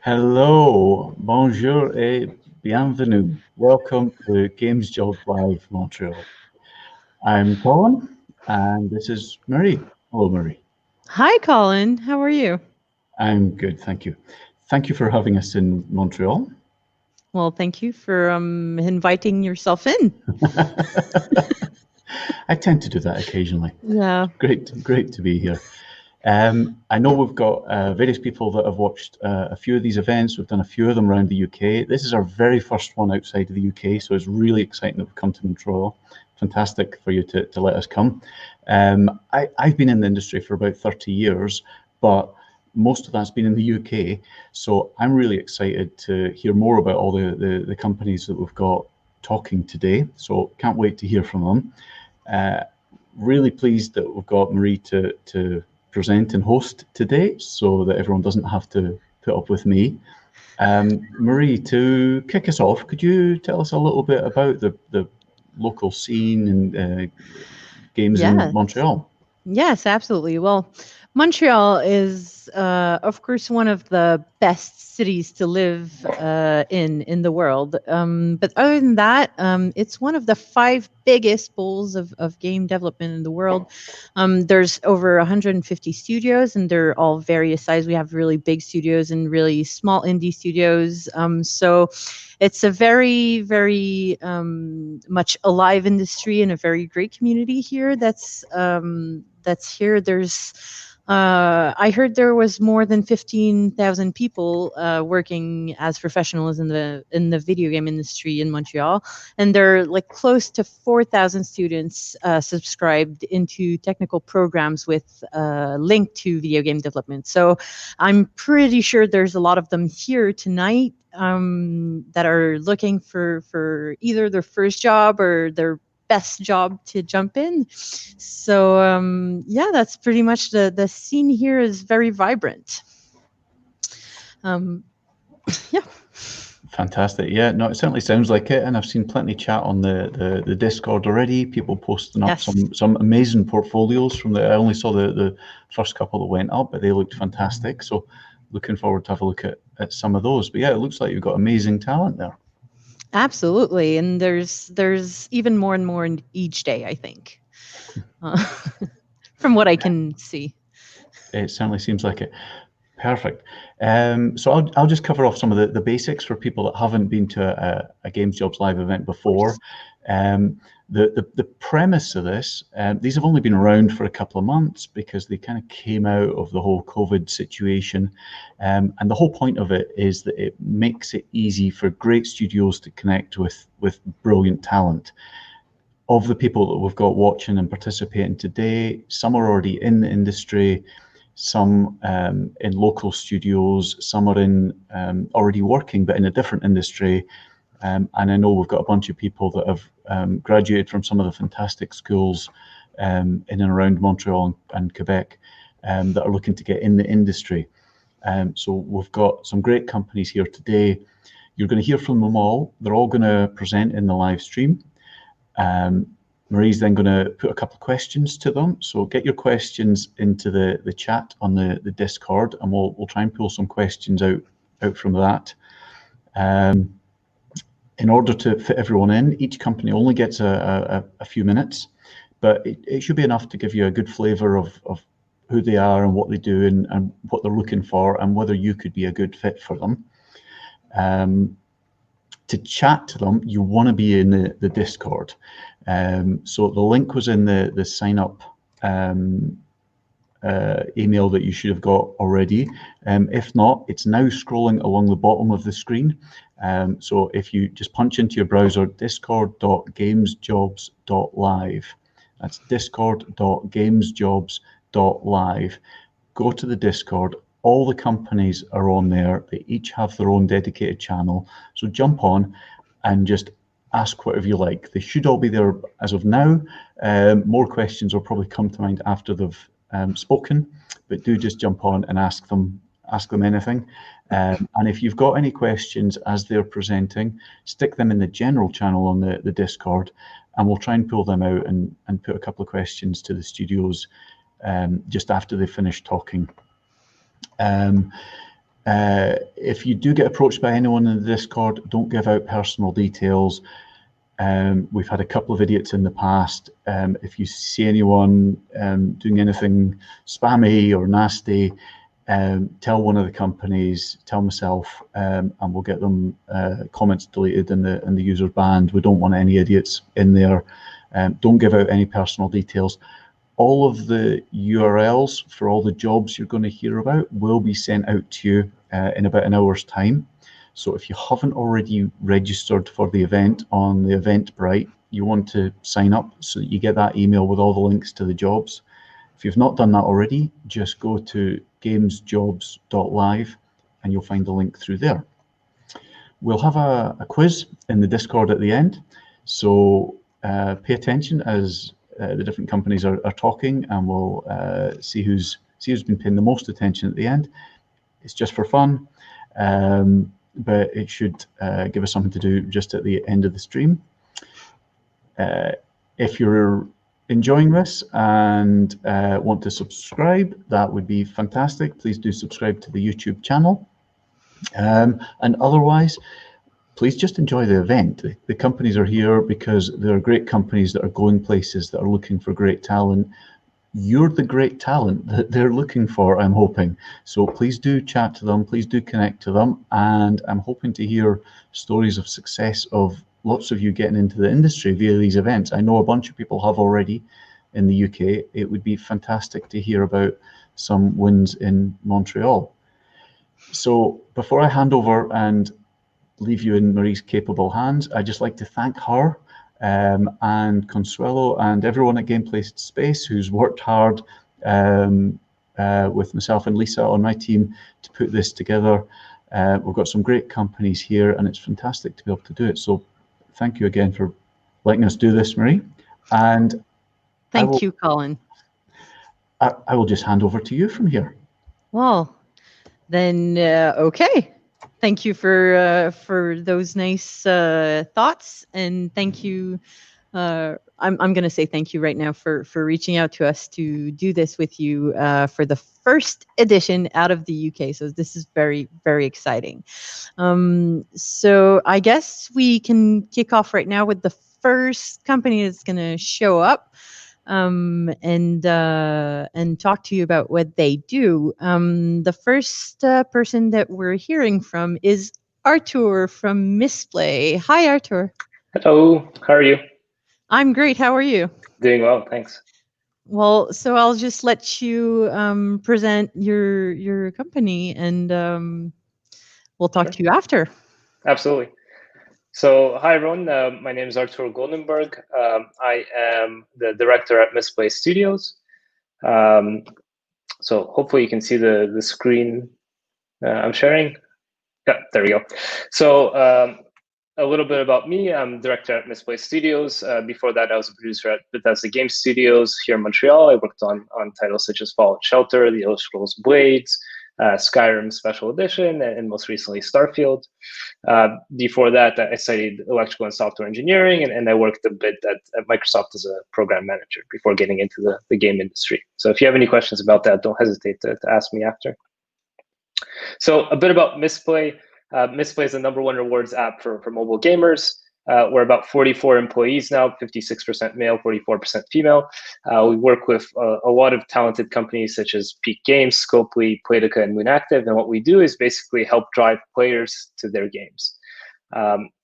Hello, bonjour et bienvenue. Welcome to Games Job Live Montreal. I'm Colin and this is Marie. Hello, Marie. Hi, Colin. How are you? I'm good, thank you. Thank you for having us in Montreal. Well, thank you for inviting yourself in. I tend to do that occasionally. Yeah. Great to be here. I know we've got various people that have watched a few of these events. We've done a few of them around the UK. This is our very first one outside of the UK, so it's really exciting that we've come to Montreal. Fantastic for you to let us come. I've been in the industry for about 30 years, but most of that's been in the UK. So I'm really excited to hear more about all the companies that we've got talking today. So can't wait to hear from them. Really pleased that we've got Marie to present and host today so that everyone doesn't have to put up with me. Marie, to kick us off, could you tell us a little bit about the local scene and games in Yes. Montreal? Yes, absolutely. Well, Montreal is, of course, one of the best cities to live in the world. But other than that, it's one of the five biggest pools of game development in the world. There's over 150 studios, and they're all various size. We have really big studios and really small indie studios. So it's a very, very much alive industry and a very great community here. That's here. There's I heard there was more than 15,000 people working as professionals in the video game industry in Montreal, and there are like close to 4,000 students subscribed into technical programs with link to video game development. So I'm pretty sure there's a lot of them here tonight that are looking for either their first job or their best job to jump in. So yeah, that's pretty much the scene here is very vibrant. Um, yeah. Fantastic. Yeah, no, it certainly sounds like it, and I've seen plenty chat on the Discord already. People posting up Yes. some amazing portfolios from the. I only saw the first couple that went up, but they looked fantastic. So, looking forward to have a look at some of those. But yeah, it looks like you've got amazing talent there. Absolutely, and there's even more and more in each day, I think, uh, from what I can see. It certainly seems like it. Perfect. So I'll just cover off some of the basics for people that haven't been to a Games Jobs Live event Of before. course. The premise of this, these have only been around for a couple of months because they kind of came out of the whole COVID situation. And the whole point of it is that it makes it easy for great studios to connect with brilliant talent. Of the people that we've got watching and participating today, some are already in the industry, some in local studios, some are in already working but in a different industry. And I know we've got a bunch of people that have graduated from some of the fantastic schools in and around Montreal and Quebec that are looking to get in the industry. So we've got some great companies here today. You're going to hear from them all. They're all going to present in the live stream. Marie's then going to put a couple of questions to them. So get your questions into the chat on the Discord, and we'll try and pull some questions out from that. In order to fit everyone in, each company only gets a few minutes, but it should be enough to give you a good flavour of who they are and what they do and what they're looking for and whether you could be a good fit for them. To chat to them, you want to be in the Discord. So the link was in the sign up email that you should have got already. If not, it's now scrolling along the bottom of the screen. So if you just punch into your browser discord.gamesjobs.live, that's discord.gamesjobs.live, go to the Discord. All the companies are on there. They each have their own dedicated channel. So jump on and just ask whatever you like. They should all be there as of now. More questions will probably come to mind after they've spoken, but do just jump on and ask them anything. And if you've got any questions as they're presenting, stick them in the general channel on the Discord, and we'll try and pull them out and put a couple of questions to the studios just after they finish talking. If you do get approached by anyone in the Discord, don't give out personal details. We've had a couple of idiots in the past. If you see anyone doing anything spammy or nasty, tell one of the companies, tell myself, and we'll get them comments deleted and the users banned. We don't want any idiots in there. Don't give out any personal details. All of the URLs for all the jobs you're going to hear about will be sent out to you in about an hour's time. So if you haven't already registered for the event on the Eventbrite, you want to sign up so that you get that email with all the links to the jobs. If you've not done that already, just go to gamesjobs.live and you'll find the link through there. We'll have a quiz in the Discord at the end, so pay attention as the different companies are talking, and we'll see who's been paying the most attention at the end. It's just for fun, but it should give us something to do just at the end of the stream. If you're enjoying this and want to subscribe, that would be fantastic. Please do subscribe to the YouTube channel. And otherwise, please just enjoy the event. The companies are here because they're great companies that are going places, that are looking for great talent. You're the great talent that they're looking for, I'm hoping. So please do chat to them, please do connect to them, and I'm hoping to hear stories of success of lots of you getting into the industry via these events. I know a bunch of people have already in the UK. It would be fantastic to hear about some wins in Montreal. So before I hand over and leave you in Marie's capable hands, I'd just like to thank her and Consuelo and everyone at Gameplay Space who's worked hard with myself and Lisa on my team to put this together. We've got some great companies here and it's fantastic to be able to do it. So thank you again for letting us do this, Marie. And thank you, Colin. I will just hand over to you from here. Well, then, okay. Thank you for those nice thoughts, and thank you. I'm going to say thank you right now for reaching out to us to do this with you for the first edition out of the UK. So this is very, very exciting. So I guess we can kick off right now with the first company that's going to show up and talk to you about what they do. The first person that we're hearing from is Artur from Misplay. Hi, Artur. Hello, how are you? I'm great. How are you? Doing well, thanks. Well, so I'll just let you present your company, and we'll talk to you after. Absolutely. So, hi everyone. My name is Artur Goldenberg. I am the director at Misplay Studios. So hopefully you can see the screen I'm sharing. Yeah, there we go. So a little bit about me. I'm director at Misplay Studios. Before that, I was a producer at Bethesda Game Studios here in Montreal. I worked on titles such as Fallout Shelter, The Elder Scrolls Blades, Skyrim Special Edition, and most recently Starfield. Before that, I studied electrical and software engineering, and I worked a bit at Microsoft as a program manager before getting into the game industry. So if you have any questions about that, don't hesitate to ask me after. So a bit about Misplay. Misplay is the #1 rewards app for mobile gamers. We're about 44 employees now, 56% male, 44% female. We work with a lot of talented companies such as Peak Games, Scopely, Playtica, and Moonactive. And what we do is basically help drive players to their games.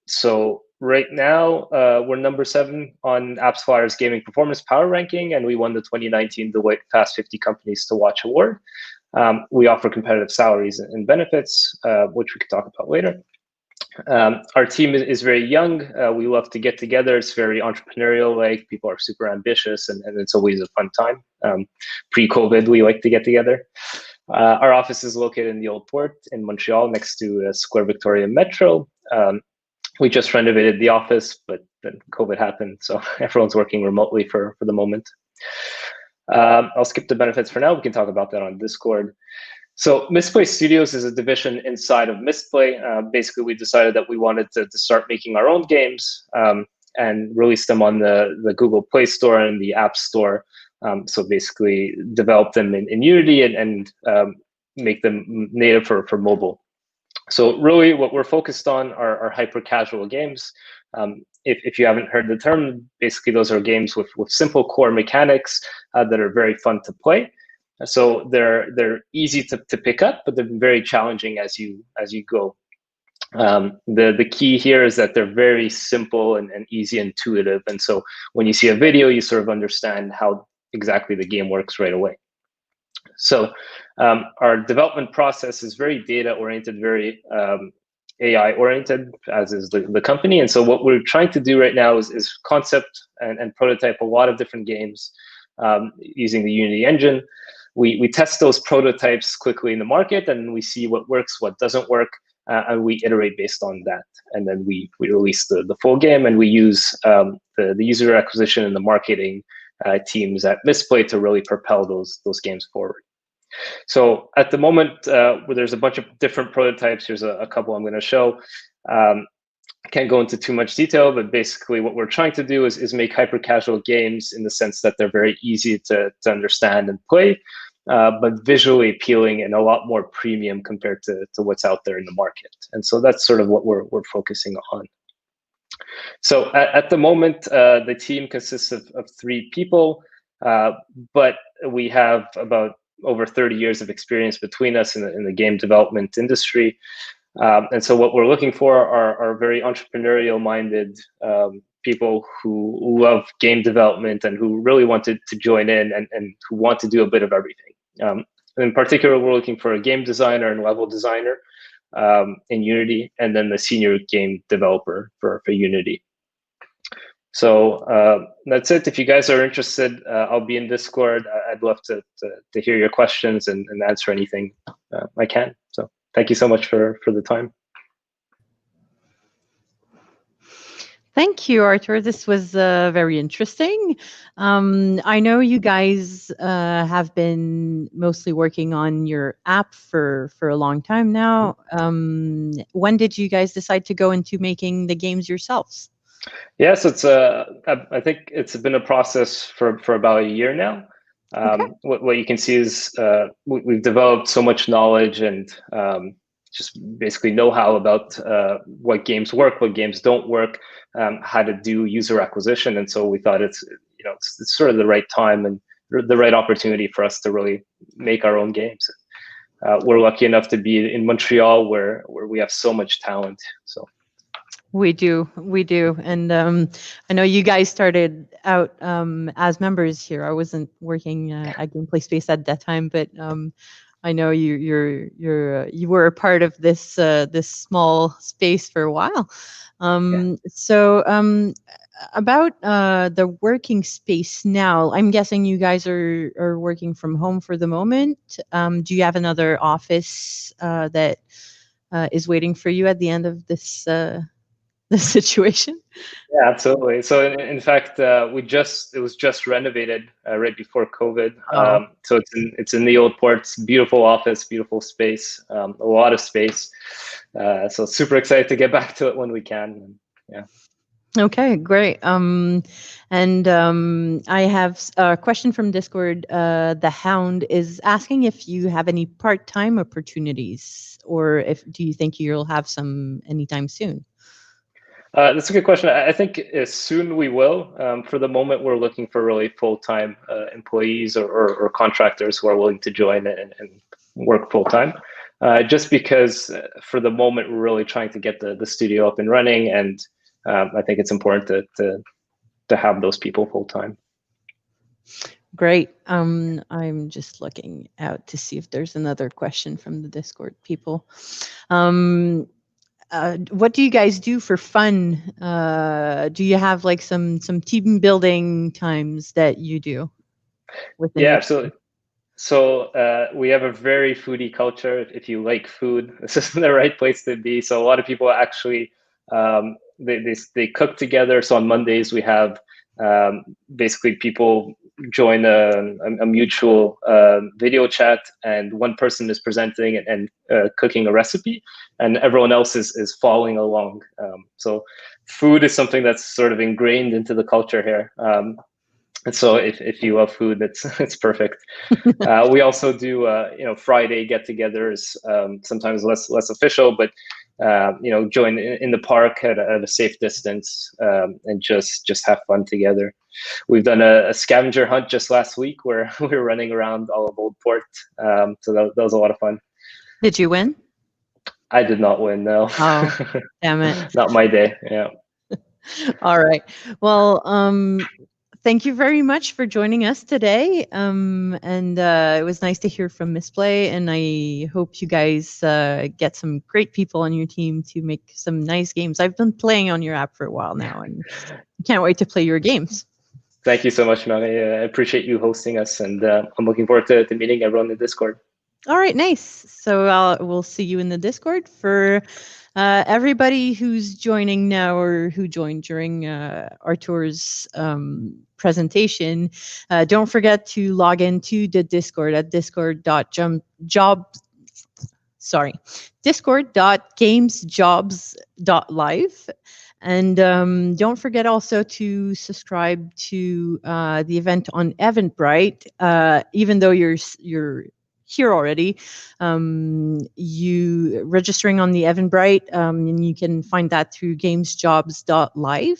So right now, we're #7 on AppsFlyer's Gaming Performance Power Ranking, and we won the 2019 Deloitte Fast 50 Companies to Watch Award. We offer competitive salaries and benefits, which we could talk about later. Our team is very young. We love to get together. It's very entrepreneurial. Like, people are super ambitious, and it's always a fun time. Pre-COVID, we like to get together. Our office is located in the Old Port in Montreal, next to Square Victoria Metro. We just renovated the office, but then COVID happened, so everyone's working remotely for the moment. I'll skip the benefits for now. We can talk about that on Discord. So Misplay Studios is a division inside of Misplay. Basically, we decided that we wanted to start making our own games and release them on the Google Play Store and the App Store. So basically develop them in Unity and make them native for mobile. So really what we're focused on are hyper casual games. If you haven't heard the term, basically those are games with simple core mechanics that are very fun to play. So they're easy to pick up, but they're very challenging as you go. The key here is that they're very simple and easy, intuitive. And so when you see a video, you sort of understand how exactly the game works right away. So our development process is very data oriented, very AI oriented, as is the company. And so what we're trying to do right now is concept and prototype a lot of different games using the Unity engine. We test those prototypes quickly in the market, and we see what works, what doesn't work, and we iterate based on that. And then we release the full game, and we use the user acquisition and the marketing teams at Misplay to really propel those games forward. So at the moment, where there's a bunch of different prototypes, here's a couple I'm going to show. Can't go into too much detail, but basically what we're trying to do is make hyper casual games in the sense that they're very easy to understand and play, but visually appealing and a lot more premium compared to what's out there in the market. And so that's sort of what we're focusing on. So at the moment, the team consists of 3 people, but we have about over 30 years of experience between us in the game development industry. And so what we're looking for are very entrepreneurial-minded people who love game development and who really want to join in and who want to do a bit of everything. In particular, we're looking for a game designer and level designer in Unity, and then the senior game developer for Unity. So that's it. If you guys are interested, I'll be in Discord. I'd love to hear your questions and answer anything I can. So thank you so much for the time. Thank you, Arthur. This was very interesting. I know you guys have been mostly working on your app for a long time now. When did you guys decide to go into making the games yourselves? Yes, it's I think it's been a process for about a year now. Okay. What you can see is we've developed so much knowledge and just basically know-how about what games work, what games don't work, how to do user acquisition, and so we thought it's sort of the right time and the right opportunity for us to really make our own games. We're lucky enough to be in Montreal, where we have so much talent. So. We do, and I know you guys started out as members here. I wasn't working at Gameplay Space at that time, but I know you were a part of this this small space for a while. Yeah. So about the working space now, I'm guessing you guys are working from home for the moment. Do you have another office that is waiting for you at the end of this? The situation? Yeah, absolutely. So in fact, it was just renovated right before COVID. Oh. So it's in the old ports. Beautiful office, beautiful space, a lot of space. So super excited to get back to it when we can. Yeah. Okay, great. And I have a question from Discord. The Hound is asking if you have any part-time opportunities, or do you think you'll have some anytime soon? That's a good question. I think soon we will. For the moment, we're looking for really full-time employees or contractors who are willing to join and work full-time. Just because for the moment, we're really trying to get the studio up and running, and I think it's important to have those people full-time. Great. I'm just looking out to see if there's another question from the Discord people. What do you guys do for fun? Do you have like some team building times that you do? Yeah, absolutely. So we have a very foodie culture. If you like food, this is the right place to be. So a lot of people actually they cook together. So on Mondays we have basically people join a mutual video chat, and one person is presenting and cooking a recipe, and everyone else is following along. So food is something that's sort of ingrained into the culture here. And so if you love food, it's perfect. We also do Friday get-togethers, sometimes less official, but join in the park at a safe distance, and just have fun together. We've done a scavenger hunt just last week where we were running around all of Old Port, so that was a lot of fun. Did you win? I did not win, no. Oh, damn it. Not my day, yeah. All right. Well, thank you very much for joining us today. And it was nice to hear from Misplay, and I hope you guys get some great people on your team to make some nice games. I've been playing on your app for a while now, and can't wait to play your games. Thank you so much, Marie. I appreciate you hosting us, and I'm looking forward to meeting everyone in Discord. All right, nice. So we'll see you in the Discord. For everybody who's joining now or who joined during Artur's presentation, don't forget to log into the Discord at discord.gamesjobs.live. And don't forget also to subscribe to the event on Eventbrite. Even though you're here already, you registering on the Eventbrite, and you can find that through gamesjobs.live.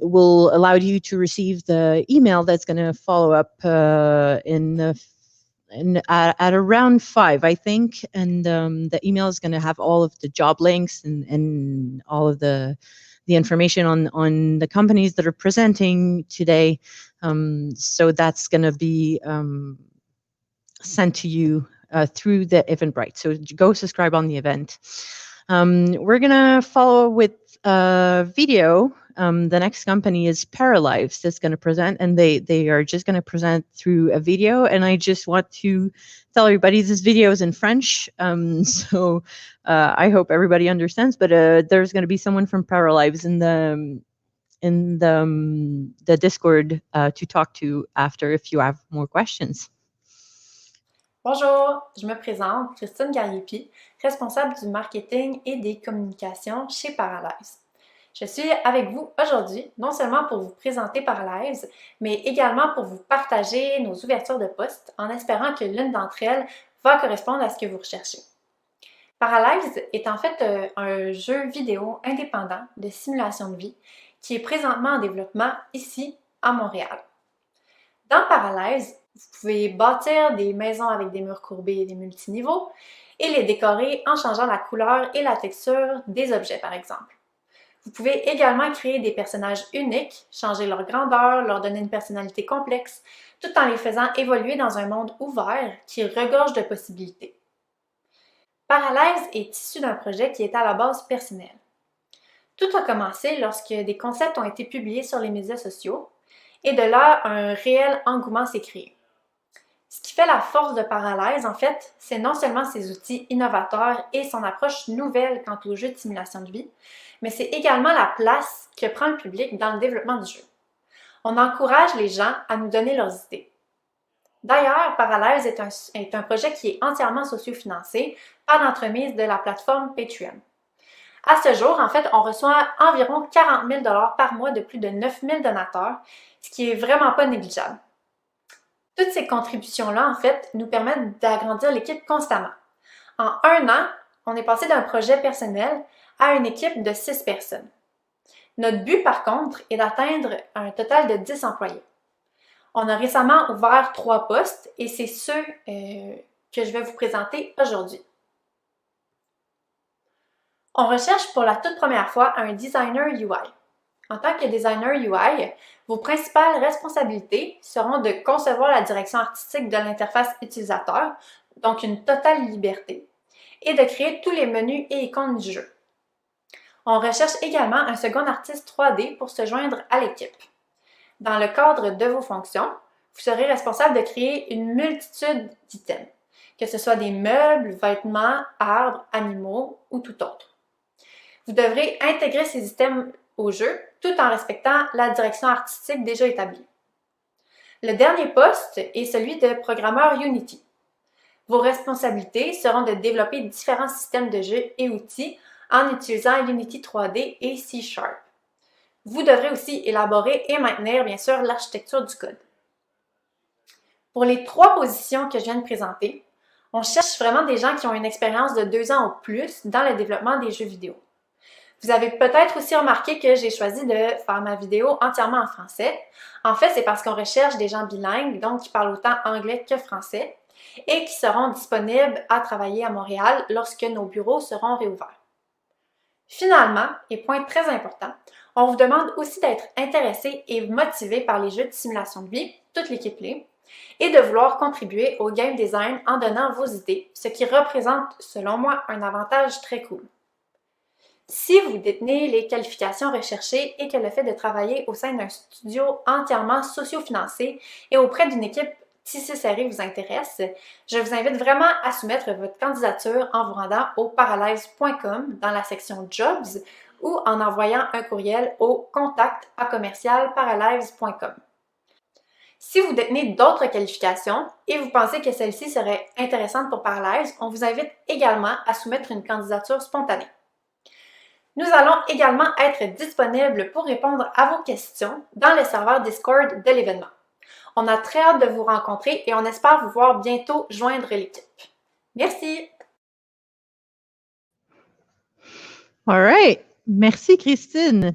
Will allow you to receive the email that's going to follow up at around 5, I think, and the email is going to have all of the job links and all of the information on the companies that are presenting today. So that's going to be sent to you through the Eventbrite. So go subscribe on the event. We're going to follow with a video. The next company is Paralives that's going to present, and they are just going to present through a video. And I just want to tell everybody this video is in French, so I hope everybody understands. But there's going to be someone from Paralives in the Discord to talk to after if you have more questions. Bonjour, je me présente, Christine Gariepi, responsable du marketing et des communications chez Paralives. Je suis avec vous aujourd'hui, non seulement pour vous présenter Paralives, mais également pour vous partager nos ouvertures de postes en espérant que l'une d'entre elles va correspondre à ce que vous recherchez. Paralives est en fait un jeu vidéo indépendant de simulation de vie qui est présentement en développement ici à Montréal. Dans Paralives, vous pouvez bâtir des maisons avec des murs courbés et des multiniveaux et les décorer en changeant la couleur et la texture des objets, par exemple. Vous pouvez également créer des personnages uniques, changer leur grandeur, leur donner une personnalité complexe, tout en les faisant évoluer dans un monde ouvert qui regorge de possibilités. Paralives est issu d'un projet qui est à la base personnel. Tout a commencé lorsque des concepts ont été publiés sur les médias sociaux et de là, un réel engouement s'est créé. Ce qui fait la force de Paralives, en fait, c'est non seulement ses outils innovateurs et son approche nouvelle quant aux jeux de simulation de vie, mais c'est également la place que prend le public dans le développement du jeu. On encourage les gens à nous donner leurs idées. D'ailleurs, Paralives est un projet qui est entièrement socio-financé par l'entremise de la plateforme Patreon. À ce jour, en fait, on reçoit environ 40 000 $ par mois de plus de 9 000 donateurs, ce qui est vraiment pas négligeable. Toutes ces contributions-là, en fait, nous permettent d'agrandir l'équipe constamment. En 1 an, on est passé d'un projet personnel à une équipe de 6 personnes. Notre but, par contre, est d'atteindre un total de 10 employés. On a récemment ouvert 3 postes et c'est ceux que je vais vous présenter aujourd'hui. On recherche pour la toute première fois un designer UI. En tant que designer UI, vos principales responsabilités seront de concevoir la direction artistique de l'interface utilisateur, donc une totale liberté, et de créer tous les menus et icônes du jeu. On recherche également un second artiste 3D pour se joindre à l'équipe. Dans le cadre de vos fonctions, vous serez responsable de créer une multitude d'items, que ce soit des meubles, vêtements, arbres, animaux ou tout autre. Vous devrez intégrer ces items au jeu tout en respectant la direction artistique déjà établie. Le dernier poste est celui de programmeur Unity. Vos responsabilités seront de développer différents systèmes de jeu et outils en utilisant Unity 3D et C#. Vous devrez aussi élaborer et maintenir, bien sûr, l'architecture du code. Pour les 3 positions que je viens de présenter, on cherche vraiment des gens qui ont une expérience de 2 ans ou plus dans le développement des jeux vidéo. Vous avez peut-être aussi remarqué que j'ai choisi de faire ma vidéo entièrement en français. En fait, c'est parce qu'on recherche des gens bilingues, donc qui parlent autant anglais que français, et qui seront disponibles à travailler à Montréal lorsque nos bureaux seront réouverts. Finalement, et point très important, on vous demande aussi d'être intéressé et motivé par les jeux de simulation de vie, toute l'équipe l'est, et de vouloir contribuer au game design en donnant vos idées, ce qui représente, selon moi, un avantage très cool. Si vous détenez les qualifications recherchées et que le fait de travailler au sein d'un studio entièrement socio-financé et auprès d'une équipe tissée serrée vous intéresse, je vous invite vraiment à soumettre votre candidature en vous rendant au paralives.com dans la section Jobs ou en envoyant un courriel au contact@commercialparalives.com. Si vous détenez d'autres qualifications et vous pensez que celle-ci serait intéressante pour Paralives, on vous invite également à soumettre une candidature spontanée. Nous allons également être disponibles pour répondre à vos questions dans le serveur Discord de l'événement. On a très hâte de vous rencontrer et on espère vous voir bientôt joindre l'équipe. Merci! All right. Merci, Christine.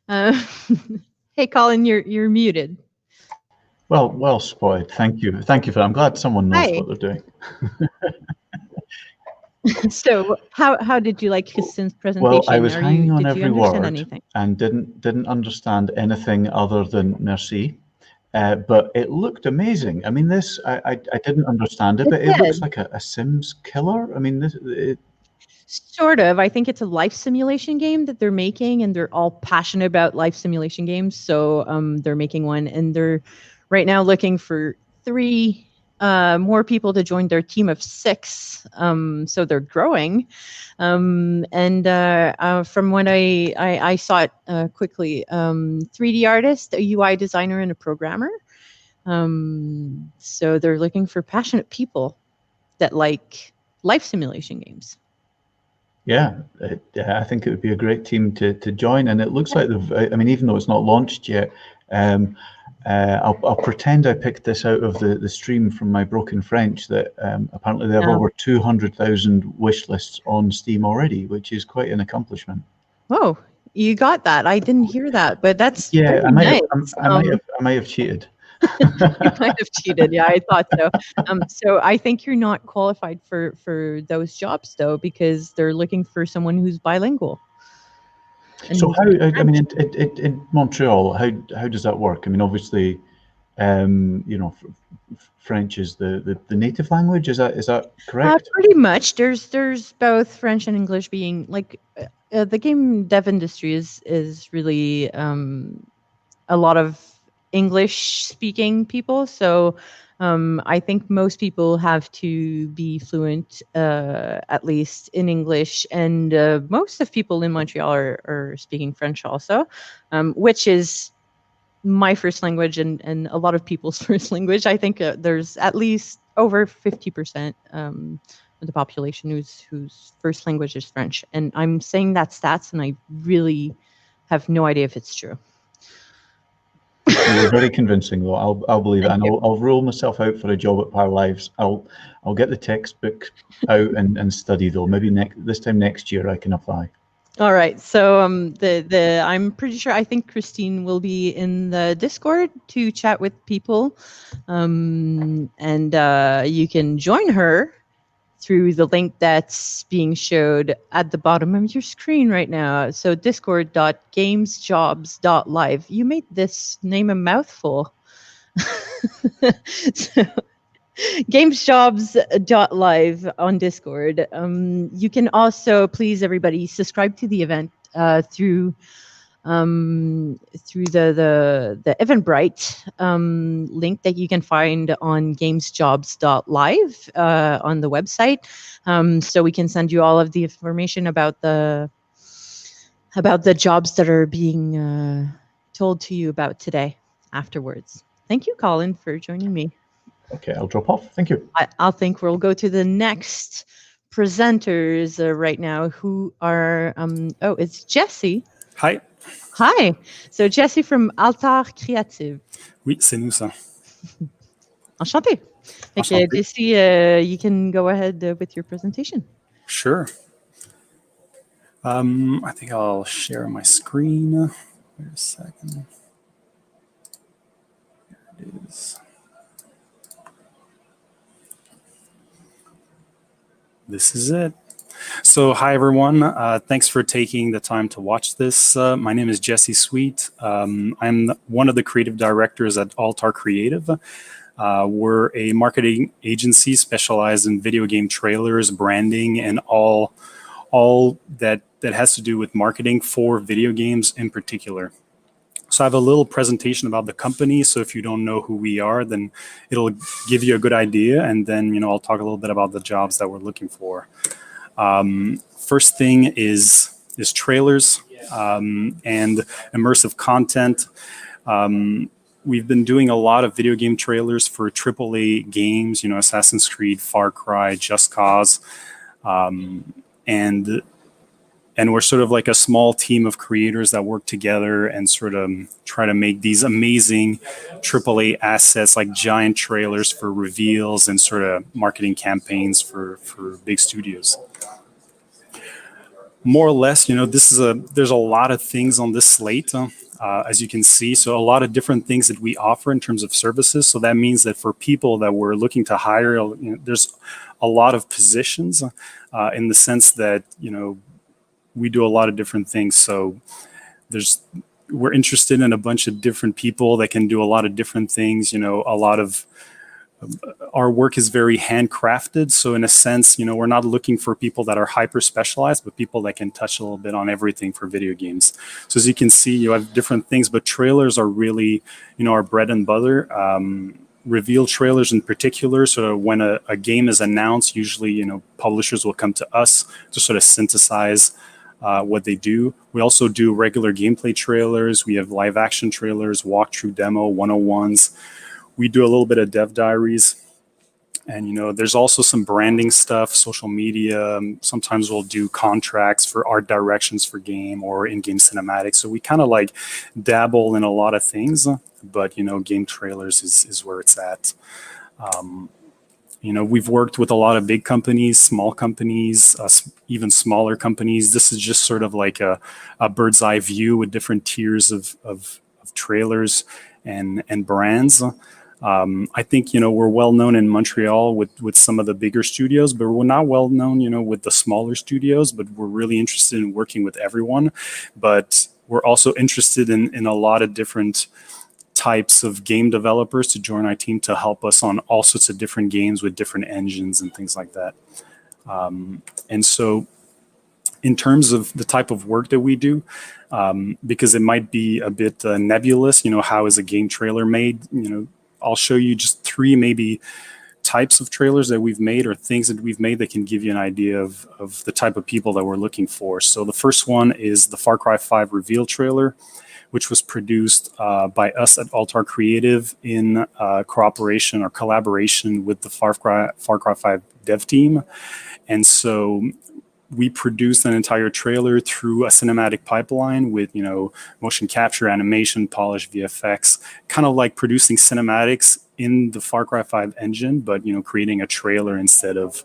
Hey, Colin, you're muted. Well spotted. Thank you for that. I'm glad someone knows Hi. what they're doing. So how did you like Christine's presentation? Well, I was hanging on every word anything? and didn't understand anything other than merci. But it looked amazing. I mean, this I didn't understand it, but it looks like a Sims killer. I mean, Sort of. I think it's a life simulation game that they're making, and they're all passionate about life simulation games. So they're making one, and they're right now looking for 3 more people to join their team of 6. So they're growing. And from what I saw it quickly, 3D artist, a UI designer, and a programmer. So they're looking for passionate people that like life simulation games. Yeah, I think it would be a great team to join, and it looks like I mean, even though it's not launched yet, I'll pretend I picked this out of the stream from my broken French, that apparently they have over 200,000 wish lists on Steam already, which is quite an accomplishment. Oh, you got that. I didn't hear that, but that's I nice. might have cheated. You might have cheated. Yeah, I thought so. So I think you're not qualified for those jobs, though, because they're looking for someone who's bilingual. So how, I mean, in Montreal, how does that work? I mean, obviously, you know, French is the native language. Is that correct? Pretty much. There's both French and English being like the game dev industry is really a lot of English speaking people. So I think most people have to be fluent at least in English, and most of people in Montreal are speaking French also, which is my first language and a lot of people's first language. I think there's at least over 50% of the population whose first language is French. And I'm saying that stats, and I really have no idea if it's true. You're very convincing, though. I'll believe it, and I'll rule myself out for a job at Paralives. I'll get the textbook out and study, though. Maybe this time next year I can apply. All right. So I'm pretty sure, I think Christine will be in the Discord to chat with people, and you can join her through the link that's being showed at the bottom of your screen right now. So discord.gamesjobs.live. You made this name a mouthful. So, gamesjobs.live on Discord. You can also, please, everybody, subscribe to the event through the Eventbrite link that you can find on gamesjobs.live on the website. So we can send you all of the information about the jobs that are being told to you about today afterwards. Thank you, Colin, for joining me. Okay, I'll drop off. Thank you. I'll think we'll go to the next presenters right now, who are, it's Jesse. Hi. Hi. So Jesse from Altar Créative. Oui, c'est nous ça. Enchanté. Enchanté. Jesse, you can go ahead with your presentation. Sure. I think I'll share my screen. Wait a second. There it is. This is it. So hi, everyone. Thanks for taking the time to watch this. My name is Jesse Sweet. I'm one of the creative directors at Altar Creative. We're a marketing agency specialized in video game trailers, branding, and all that has to do with marketing for video games in particular. So I have a little presentation about the company. So if you don't know who we are, then it'll give you a good idea. And then, I'll talk a little bit about the jobs that we're looking for. First thing is trailers and immersive content. We've been doing a lot of video game trailers for AAA games, Assassin's Creed, Far Cry, Just Cause. And we're sort of like a small team of creators that work together and sort of try to make these amazing AAA assets, like giant trailers for reveals and sort of marketing campaigns for big studios. More or less, there's a lot of things on this slate, as you can see. So a lot of different things that we offer in terms of services. So that means that for people that we're looking to hire, there's a lot of positions in the sense that, we do a lot of different things. So we're interested in a bunch of different people that can do a lot of different things. A lot of our work is very handcrafted. So in a sense, we're not looking for people that are hyper specialized, but people that can touch a little bit on everything for video games. So as you can see, you have different things, but trailers are really, our bread and butter. Reveal trailers in particular. So when a game is announced, usually, publishers will come to us to sort of synthesize what they do. We also do regular gameplay trailers. We have live action trailers, walkthrough demo, 101s. We do a little bit of dev diaries. And, there's also some branding stuff, social media. Sometimes we'll do contracts for art directions for game or in-game cinematics. So we kind of like dabble in a lot of things, but, game trailers is where it's at. We've worked with a lot of big companies, small companies, even smaller companies. This is just sort of like a bird's eye view with different tiers of trailers and brands. I think, we're well known in Montreal with some of the bigger studios, but we're not well known, with the smaller studios, but we're really interested in working with everyone. But we're also interested in a lot of different types of game developers to join our team to help us on all sorts of different games with different engines and things like that. And so in terms of the type of work that we do, because it might be a bit nebulous, how is a game trailer made? I'll show you just 3 maybe types of trailers that we've made or things that we've made that can give you an idea of the type of people that we're looking for. So the first one is the Far Cry 5 reveal trailer, which was produced by us at Altar Creative in cooperation or collaboration with the Far Cry 5 dev team. And so we produced an entire trailer through a cinematic pipeline with, motion capture, animation, polish, VFX, kind of like producing cinematics in the Far Cry 5 engine, but, creating a trailer instead of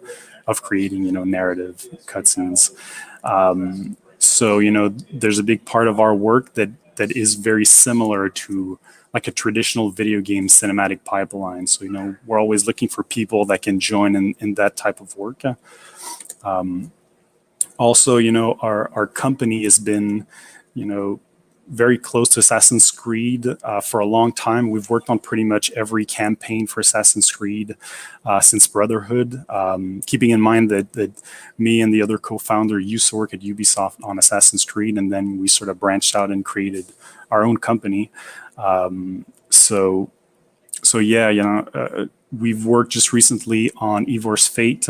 creating, narrative cutscenes. So, there's a big part of our work that is very similar to like a traditional video game cinematic pipeline. So, we're always looking for people that can join in that type of work. Also, our company has been, very close to Assassin's Creed for a long time. We've worked on pretty much every campaign for Assassin's Creed since Brotherhood, keeping in mind that me and the other co-founder used to work at Ubisoft on Assassin's Creed, and then we sort of branched out and created our own company. So yeah, we've worked just recently on Ivor's Fate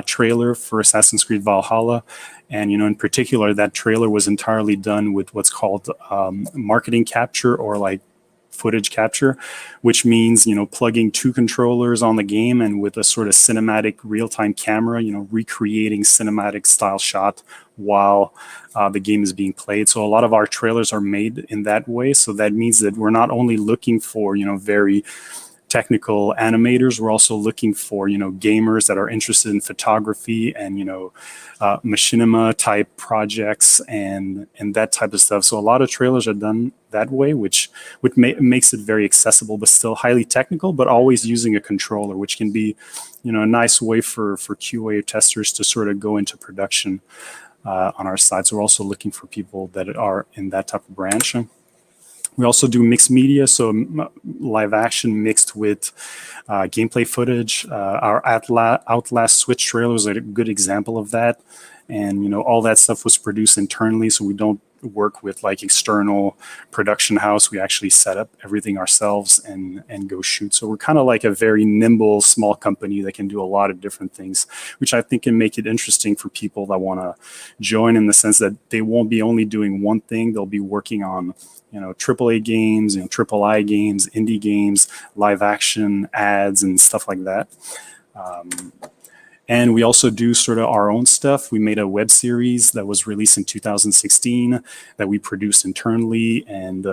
trailer for Assassin's Creed Valhalla. And, in particular, that trailer was entirely done with what's called marketing capture or like footage capture, which means, plugging 2 controllers on the game and with a sort of cinematic real-time camera, recreating cinematic style shot while the game is being played. So a lot of our trailers are made in that way. So that means that we're not only looking for, very technical animators, we're also looking for, gamers that are interested in photography and, machinima type projects and that type of stuff. So a lot of trailers are done that way, which makes it very accessible, but still highly technical, but always using a controller, which can be, a nice way for QA testers to sort of go into production on our side. So we're also looking for people that are in that type of branch. We also do mixed media, so live action mixed with gameplay footage. Our Outlast Switch trailer is a good example of that. And, all that stuff was produced internally, so we don't work with like external production house. We actually set up everything ourselves and go shoot. So we're kind of like a very nimble, small company that can do a lot of different things, which I think can make it interesting for people that want to join, in the sense that they won't be only doing one thing. They'll be working on, AAA games, III games, indie games, live action, ads, and stuff like that. And we also do sort of our own stuff. We made a web series that was released in 2016 that we produced internally and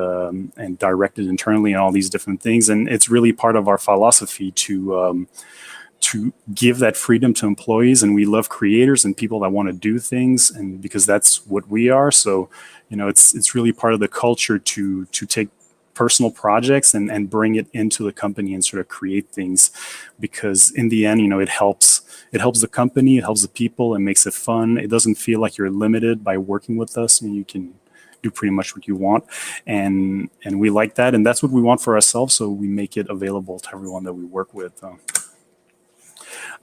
directed internally, and all these different things. And it's really part of our philosophy to give that freedom to employees. And we love creators and people that want to do things, and because that's what we are. So, it's really part of the culture to take personal projects and bring it into the company and sort of create things, because in the end, it helps the company, it helps the people, and makes it fun. It doesn't feel like you're limited by working with us, and you can do pretty much what you want. And we like that, and that's what we want for ourselves. So we make it available to everyone that we work with.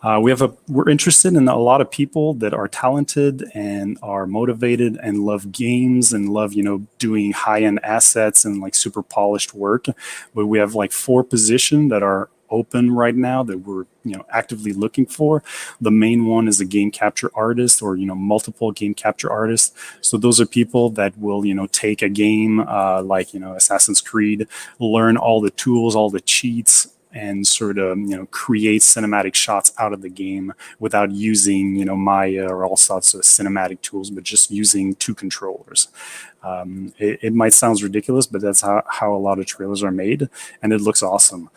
We're interested in a lot of people that are talented and are motivated and love games and love, doing high-end assets and like super polished work. But we have like 4 positions that are open right now that we're, actively looking for. The main one is a game capture artist, or, multiple game capture artists. So those are people that will, take a game like, Assassin's Creed, learn all the tools, all the cheats, and sort of, create cinematic shots out of the game without using, Maya or all sorts of cinematic tools, but just using 2 controllers. It might sound ridiculous, but that's how a lot of trailers are made, and it looks awesome.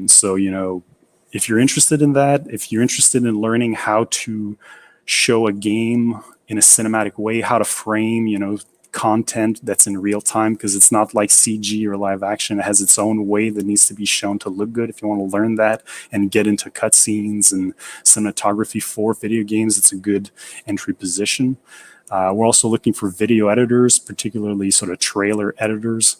So, if you're interested in that, if you're interested in learning how to show a game in a cinematic way, how to frame, content that's in real time, because it's not like CG or live action. It has its own way that needs to be shown to look good. If you want to learn that and get into cutscenes and cinematography for video games, it's a good entry position. We're also looking for video editors, particularly sort of trailer editors,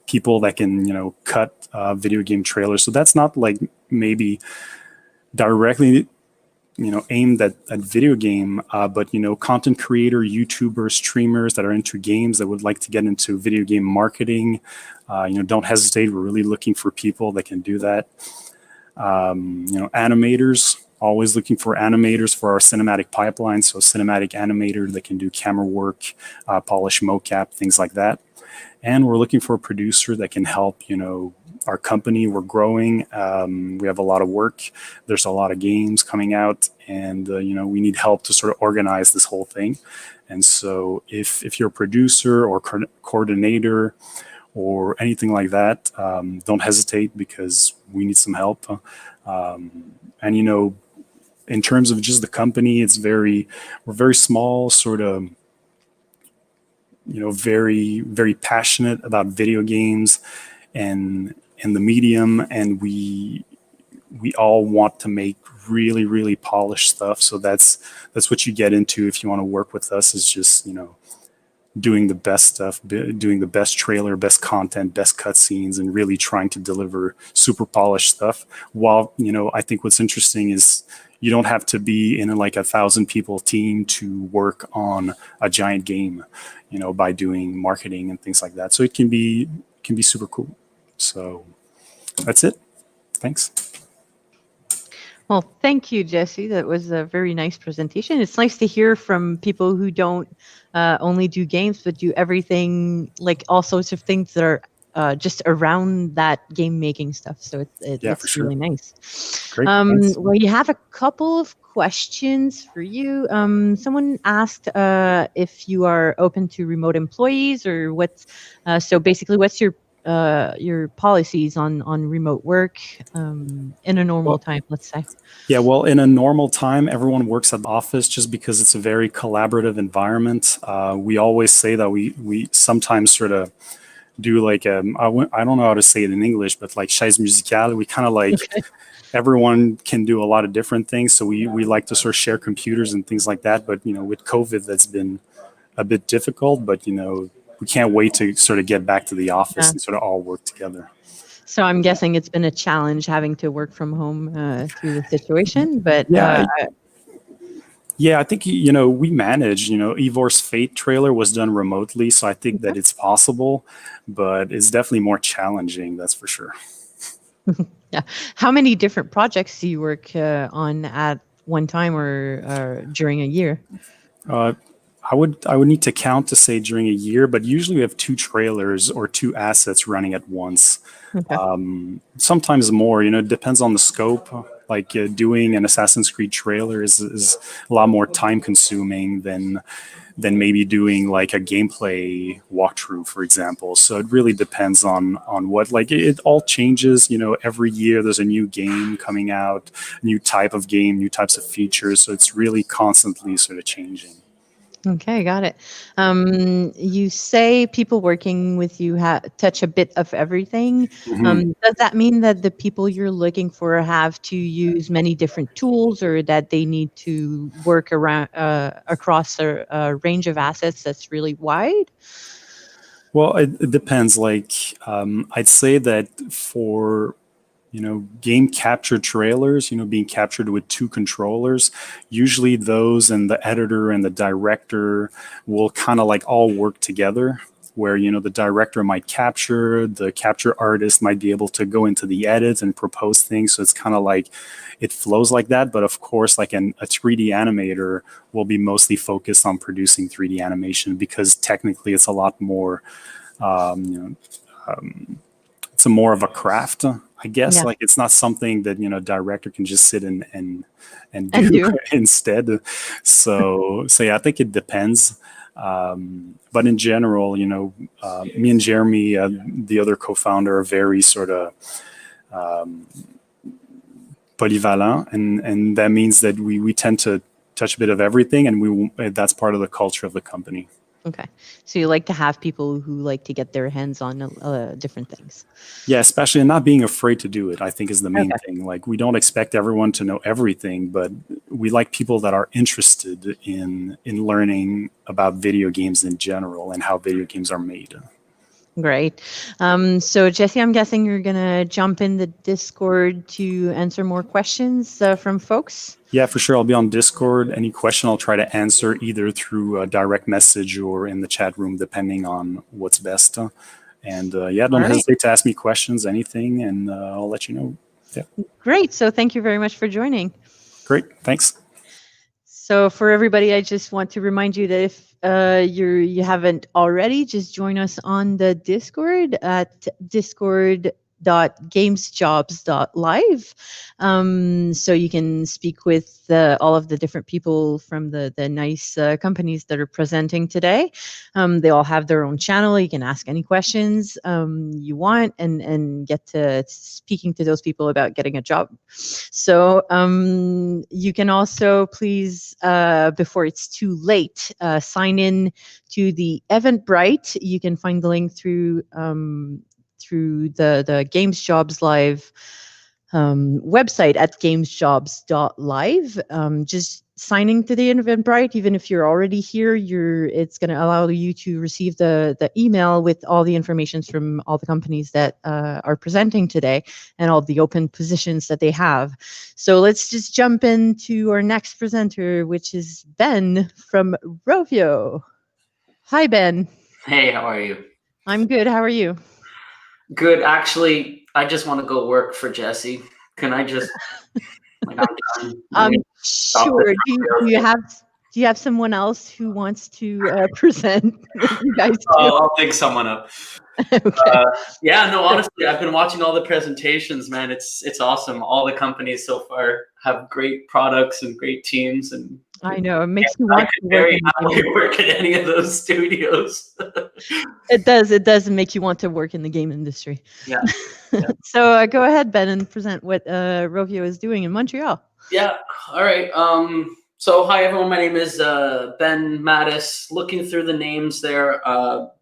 people that can, cut video game trailers. So that's not like maybe directly aimed at video game, but, content creator, YouTubers, streamers that are into games that would like to get into video game marketing, don't hesitate. We're really looking for people that can do that. Animators, always looking for animators for our cinematic pipeline. So cinematic animator that can do camera work, polish mocap, things like that. And we're looking for a producer that can help, our company. We're growing. We have a lot of work. There's a lot of games coming out, and we need help to sort of organize this whole thing. And so, if you're a producer or coordinator or anything like that, don't hesitate, because we need some help. And in terms of just the company, we're very small, sort of. Very, very passionate about video games and the medium, and we all want to make really, really polished stuff. So that's what you get into if you want to work with us, is just doing the best stuff, doing the best trailer, best content, best cutscenes, and really trying to deliver super polished stuff. While I think what's interesting is you don't have to be in like 1,000 people team to work on a giant game, by doing marketing and things like that. So it can be super cool. So that's it. Thanks. Well, thank you, Jesse. That was a very nice presentation. It's nice to hear from people who don't only do games, but do everything, like all sorts of things that are just around that game making stuff. So it Yeah, looks for sure. really nice. Great. Thanks. Well, you have a couple of questions for you. Someone asked if you are open to remote employees, or what's so basically what's your policies on remote work in a normal time, let's say. Yeah, well, in a normal time, everyone works at the office just because it's a very collaborative environment. We always say that we sometimes sort of do like I don't know how to say it in English, but like chaise musicale. We kind of like everyone can do a lot of different things, so we like to sort of share computers and things like that. But with COVID, that's been a bit difficult. But we can't wait to sort of get back to the office and sort of all work together. So I'm guessing it's been a challenge having to work from home through the situation, but yeah, I think we manage. Ivor's Fate trailer was done remotely, so I think that it's possible, but it's definitely more challenging. That's for sure. Yeah. How many different projects do you work on at one time or during a year? I would need to count to say during a year, but usually we have 2 trailers or 2 assets running at once. Okay. Sometimes more. It depends on the scope. Like doing an Assassin's Creed trailer is a lot more time consuming than maybe doing like a gameplay walkthrough, for example. So it really depends on what, like it all changes, every year there's a new game coming out, new type of game, new types of features. So it's really constantly sort of changing. Okay, got it. You say people working with you touch a bit of everything. Mm-hmm. Does that mean that the people you're looking for have to use many different tools, or that they need to work around across a range of assets that's really wide? Well, it depends. Like, I'd say that for game capture trailers, being captured with 2 controllers, usually those and the editor and the director will kind of like all work together, where, the director might capture, the capture artist might be able to go into the edit and propose things. So it's kind of like it flows like that. But of course, like a 3D animator will be mostly focused on producing 3D animation, because technically it's a lot more, it's a more of a craft, I guess. Yeah. Like it's not something that director can just sit and do instead. So yeah, I think it depends. But in general, me and Jeremy, the other co-founder, are very sort of polyvalent, and that means that we tend to touch a bit of everything, and that's part of the culture of the company. Okay. So you like to have people who like to get their hands on different things. Yeah, especially, and not being afraid to do it, I think, is the main thing. Like, we don't expect everyone to know everything, but we like people that are interested in learning about video games in general and how video games are made. Great. So Jesse, I'm guessing you're going to jump in the Discord to answer more questions from folks? Yeah, for sure. I'll be on Discord. Any question I'll try to answer either through a direct message or in the chat room, depending on what's best. And don't hesitate to ask me questions, anything, and I'll let you know. Yeah. Great. So thank you very much for joining. Great. Thanks. So for everybody, I just want to remind you that if you haven't already, just join us on the Discord at discord.gamesjobs.live. So you can speak with all of the different people from the nice companies that are presenting today. They all have their own channel. You can ask any questions you want and get to speaking to those people about getting a job. So you can also please, before it's too late, sign in to the Eventbrite. You can find the link through the Games Jobs Live website at gamesjobs.live. Just signing to the Eventbrite, even if you're already here, it's going to allow you to receive the email with all the information from all the companies that are presenting today and all the open positions that they have. So let's just jump into our next presenter, which is Ben from Rovio. Hi, Ben. Hey, how are you? I'm good. How are you? Good. Actually, I just want to go work for Jesse. Can I just? Like, I'm done. Sure. Do Do you have someone else who wants to present what you guys do? Oh, I'll pick someone up. Okay. Yeah, no, honestly, I've been watching all the presentations, man. It's awesome. All the companies so far have great products and great teams, and I know, it makes you I want could to work very in the happily game. work at any of those studios. It does make you want to work in the game industry. Yeah. So go ahead, Ben, and present what Rovio is doing in Montreal. Yeah. All right. So hi everyone. My name is Ben Mattis. Looking through the names there,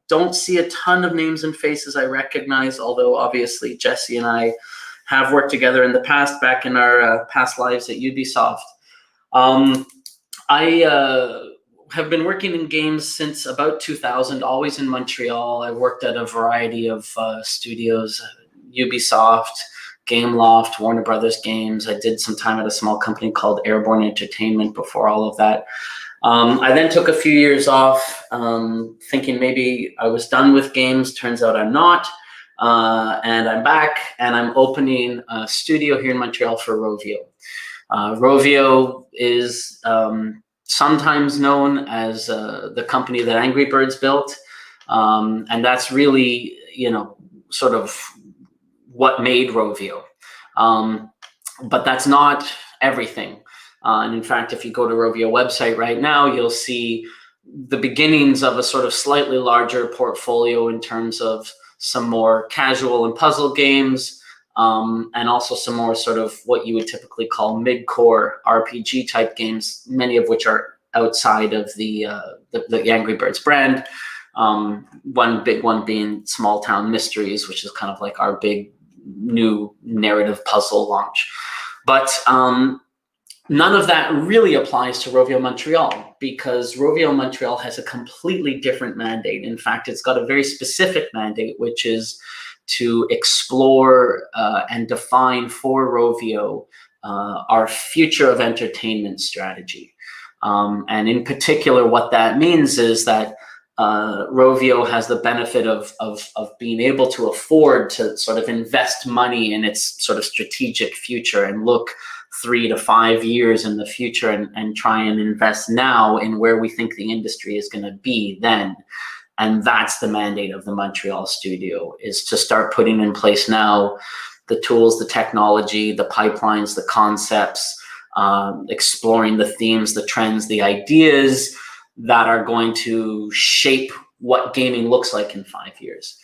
don't see a ton of names and faces I recognize. Although obviously Jesse and I have worked together in the past, back in our past lives at Ubisoft. I have been working in games since about 2000. Always in Montreal. I worked at a variety of studios, Ubisoft, Gameloft, Warner Brothers Games. I did some time at a small company called Airborne Entertainment before all of that. I then took a few years off, thinking maybe I was done with games. Turns out I'm not. And I'm back, and I'm opening a studio here in Montreal for Rovio. Rovio is sometimes known as the company that Angry Birds built. And that's really, sort of what made Rovio. But that's not everything. And in fact, if you go to Rovio website right now, you'll see the beginnings of a sort of slightly larger portfolio in terms of some more casual and puzzle games, and also some more sort of what you would typically call mid-core RPG type games, many of which are outside of the Angry Birds brand. One big one being Small Town Mysteries, which is kind of like our big new narrative puzzle launch. But none of that really applies to Rovio Montreal, because Rovio Montreal has a completely different mandate. In fact, it's got a very specific mandate, which is to explore and define for Rovio our future of entertainment strategy. And in particular, what that means is that Rovio has the benefit of being able to afford to sort of invest money in its sort of strategic future and look 3 to 5 years in the future and try and invest now in where we think the industry is going to be then. And that's the mandate of the Montreal studio, is to start putting in place now the tools, the technology, the pipelines, the concepts, exploring the themes, the trends, the ideas that are going to shape what gaming looks like in 5 years.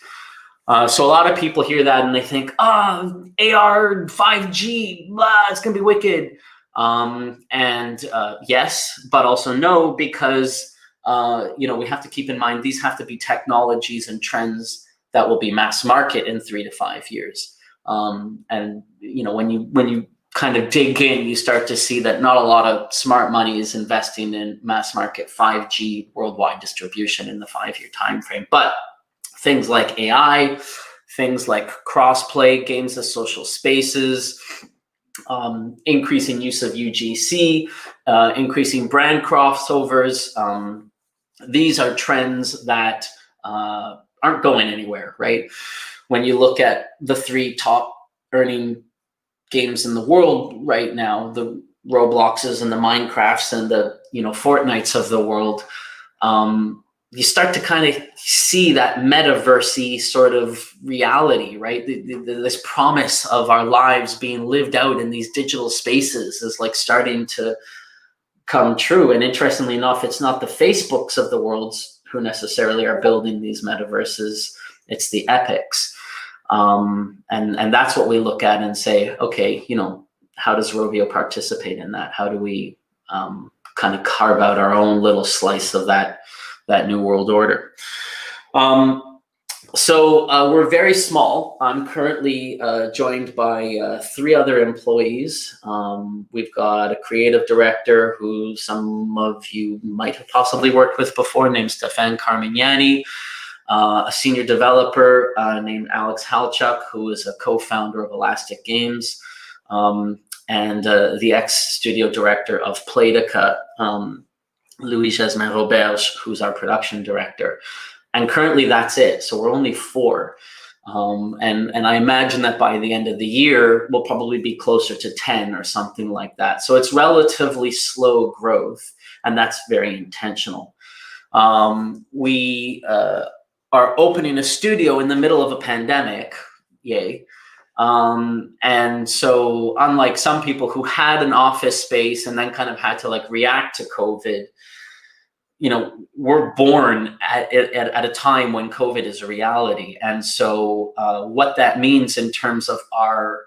So a lot of people hear that and they think, AR, 5G, blah, it's going to be wicked. Yes, but also no, because we have to keep in mind these have to be technologies and trends that will be mass market in 3 to 5 years. When you kind of dig in, you start to see that not a lot of smart money is investing in mass market 5G worldwide distribution in the 5-year time frame. But things like AI, things like cross-play, games as social spaces, increasing use of UGC, increasing brand crossovers. These are trends that aren't going anywhere, right? When you look at the 3 top earning games in the world right now, the Robloxes and the Minecrafts and the Fortnites of the world, you start to kind of see that metaverse-y sort of reality, right? This promise of our lives being lived out in these digital spaces is like starting to come true. And interestingly enough, it's not the Facebooks of the world who necessarily are building these metaverses, it's the Epics. And that's what we look at and say, okay, how does Rovio participate in that? How do we kind of carve out our own little slice of that new world order? So we're very small. I'm currently joined by 3 other employees. We've got a creative director who some of you might have possibly worked with before, named Stefan Carmignani. A senior developer named Alex Halchuk, who is a co-founder of Elastic Games, and the ex-studio director of Playtica, Louis Jasmin Roberge, who's our production director. And currently that's it. So we're only 4. And I imagine that by the end of the year, we'll probably be closer to 10 or something like that. So it's relatively slow growth, and that's very intentional. We are opening a studio in the middle of a pandemic, yay. And so unlike some people who had an office space and then kind of had to like react to COVID, you know, we're born at a time when COVID is a reality. And so what that means in terms of our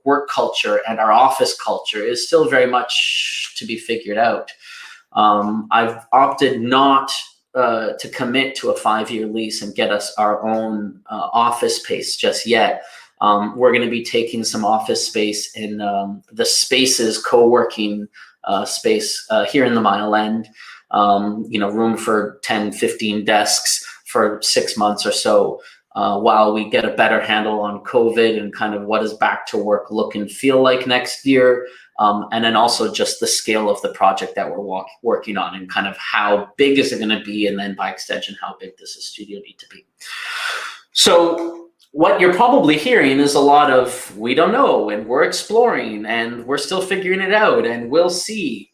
work culture and our office culture is still very much to be figured out. I've opted not to commit to a 5-year lease and get us our own office space just yet. We're going to be taking some office space in the Spaces co-working space here in the Mile End. You know, room for 10, 15 desks for 6 months or so, while we get a better handle on COVID and kind of what does back to work look and feel like next year. And then also just the scale of the project that we're working on and kind of how big is it going to be, and then by extension, how big does the studio need to be. So what you're probably hearing is a lot of, we don't know, and we're exploring, and we're still figuring it out, and we'll see.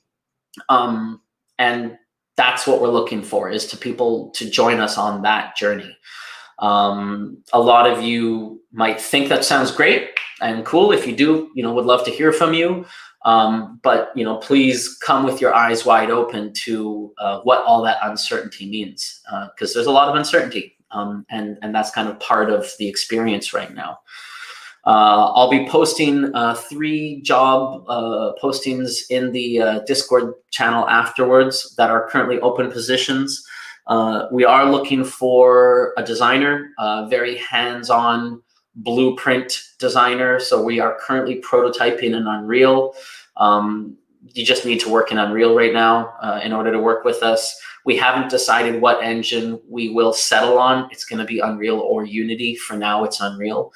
And that's what we're looking for, is to people to join us on that journey. A lot of you might think that sounds great and cool. If you do, you know, would love to hear from you. But, you know, please come with your eyes wide open to what all that uncertainty means, because there's a lot of uncertainty. And that's kind of part of the experience right now. I'll be posting 3 job postings in the Discord channel afterwards that are currently open positions. We are looking for a designer, very hands-on blueprint designer. So we are currently prototyping in Unreal. You just need to work in Unreal right now in order to work with us. We haven't decided what engine we will settle on. It's going to be Unreal or Unity. For now, it's Unreal.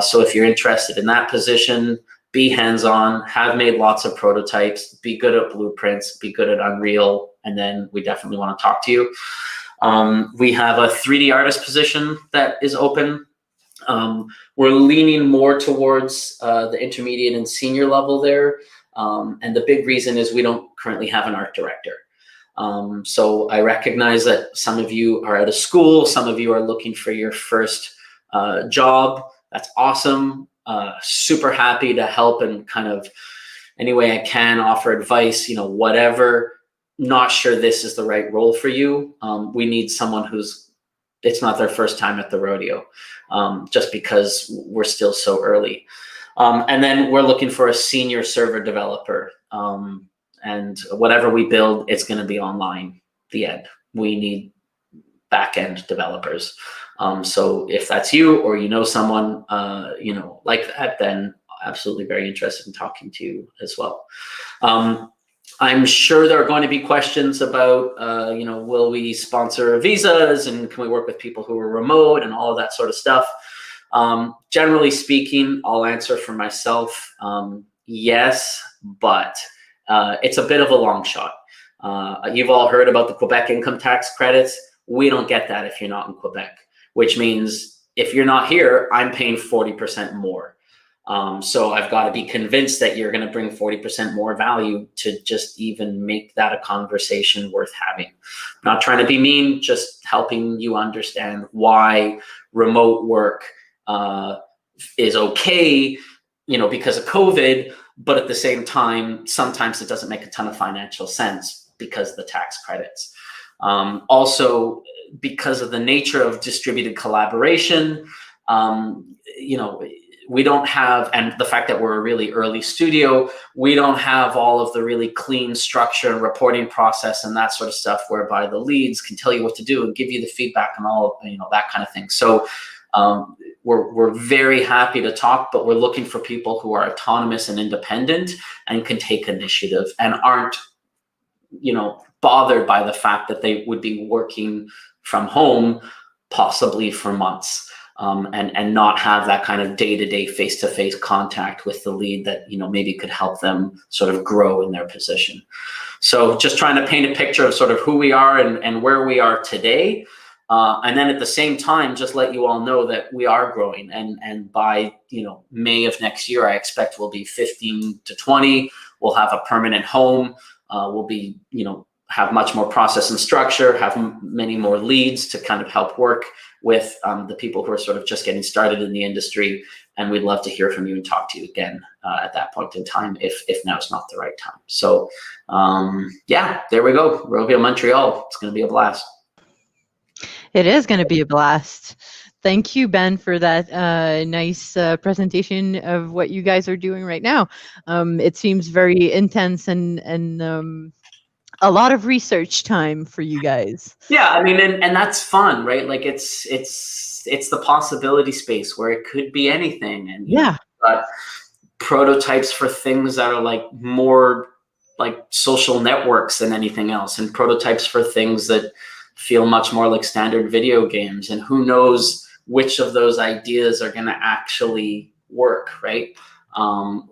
So if you're interested in that position, be hands-on, have made lots of prototypes, be good at blueprints, be good at Unreal, and then we definitely want to talk to you. We have a 3D artist position that is open. We're leaning more towards the intermediate and senior level there. And the big reason is we don't currently have an art director. So I recognize that some of you are out of school, some of you are looking for your first job. That's awesome. Super happy to help and kind of any way I can offer advice, you know, whatever. Not sure this is the right role for you. We need someone it's not their first time at the rodeo, just because we're still so early. And then we're looking for a senior server developer. And whatever we build, it's going to be online. The end. We need back-end developers. So if that's you or you know someone you know like that, then absolutely very interested in talking to you as well. I'm sure there are going to be questions about you know, will we sponsor visas and can we work with people who are remote and all of that sort of stuff. Generally speaking, I'll answer for myself. Yes, but it's a bit of a long shot. You've all heard about the Quebec income tax credits. We don't get that if you're not in Quebec, which means if you're not here, I'm paying 40% more. So I've got to be convinced that you're going to bring 40% more value to just even make that a conversation worth having. I'm not trying to be mean, just helping you understand why remote work is okay, you know, because of COVID, but at the same time, sometimes it doesn't make a ton of financial sense because of the tax credits. Also, because of the nature of distributed collaboration, you know, we don't have, and the fact that we're a really early studio, we don't have all of the really clean structure and reporting process and that sort of stuff, whereby the leads can tell you what to do and give you the feedback and all of, you know, that kind of thing. So we're very happy to talk, but we're looking for people who are autonomous and independent and can take initiative and aren't, you know, bothered by the fact that they would be working from home, possibly for months. And not have that kind of day-to-day face-to-face contact with the lead that, you know, maybe could help them sort of grow in their position. So just trying to paint a picture of sort of who we are and where we are today. And then at the same time, just let you all know that we are growing. And by, May of next year, I expect we'll be 15 to 20. We'll have a permanent home. We'll be, have much more process and structure, have many more leads to kind of help work with the people who are sort of just getting started in the industry. And we'd love to hear from you and talk to you again at that point in time, if now is not the right time. So yeah, there we go. Rovio Montreal. It's going to be a blast. It is going to be a blast. Thank you, Ben, for that nice presentation of what you guys are doing right now. It seems very intense and a lot of research time for you guys. Yeah, I mean, and that's fun, right? Like it's the possibility space where it could be anything, and yeah, prototypes for things that are like more like social networks than anything else, and prototypes for things that feel much more like standard video games, and who knows which of those ideas are going to actually work, right?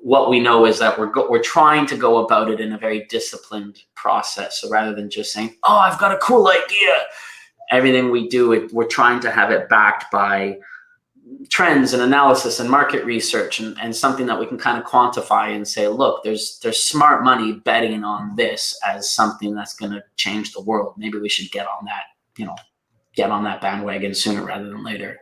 What we know is that we're trying to go about it in a very disciplined process. So rather than just saying, "Oh, I've got a cool idea," everything we do, we're trying to have it backed by trends and analysis and market research and something that we can kind of quantify and say, look, there's smart money betting on this as something that's going to change the world. Maybe we should get on that bandwagon sooner rather than later.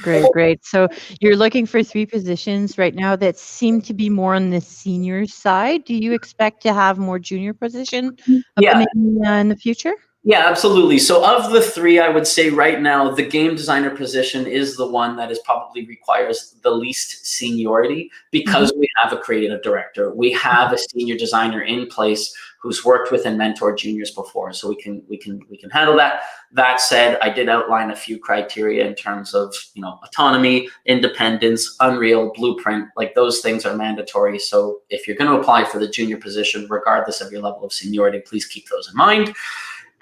Great. So you're looking for 3 positions right now that seem to be more on the senior side. Do you expect to have more junior position upcoming in the future? Yeah, absolutely. So of the 3, I would say right now, the game designer position is the one that probably requires the least seniority, because we have a creative director. We have a senior designer in place who's worked with and mentored juniors before, so we can handle that. That said, I did outline a few criteria in terms of autonomy, independence, Unreal, Blueprint. Like those things are mandatory. So if you're going to apply for the junior position, regardless of your level of seniority, please keep those in mind.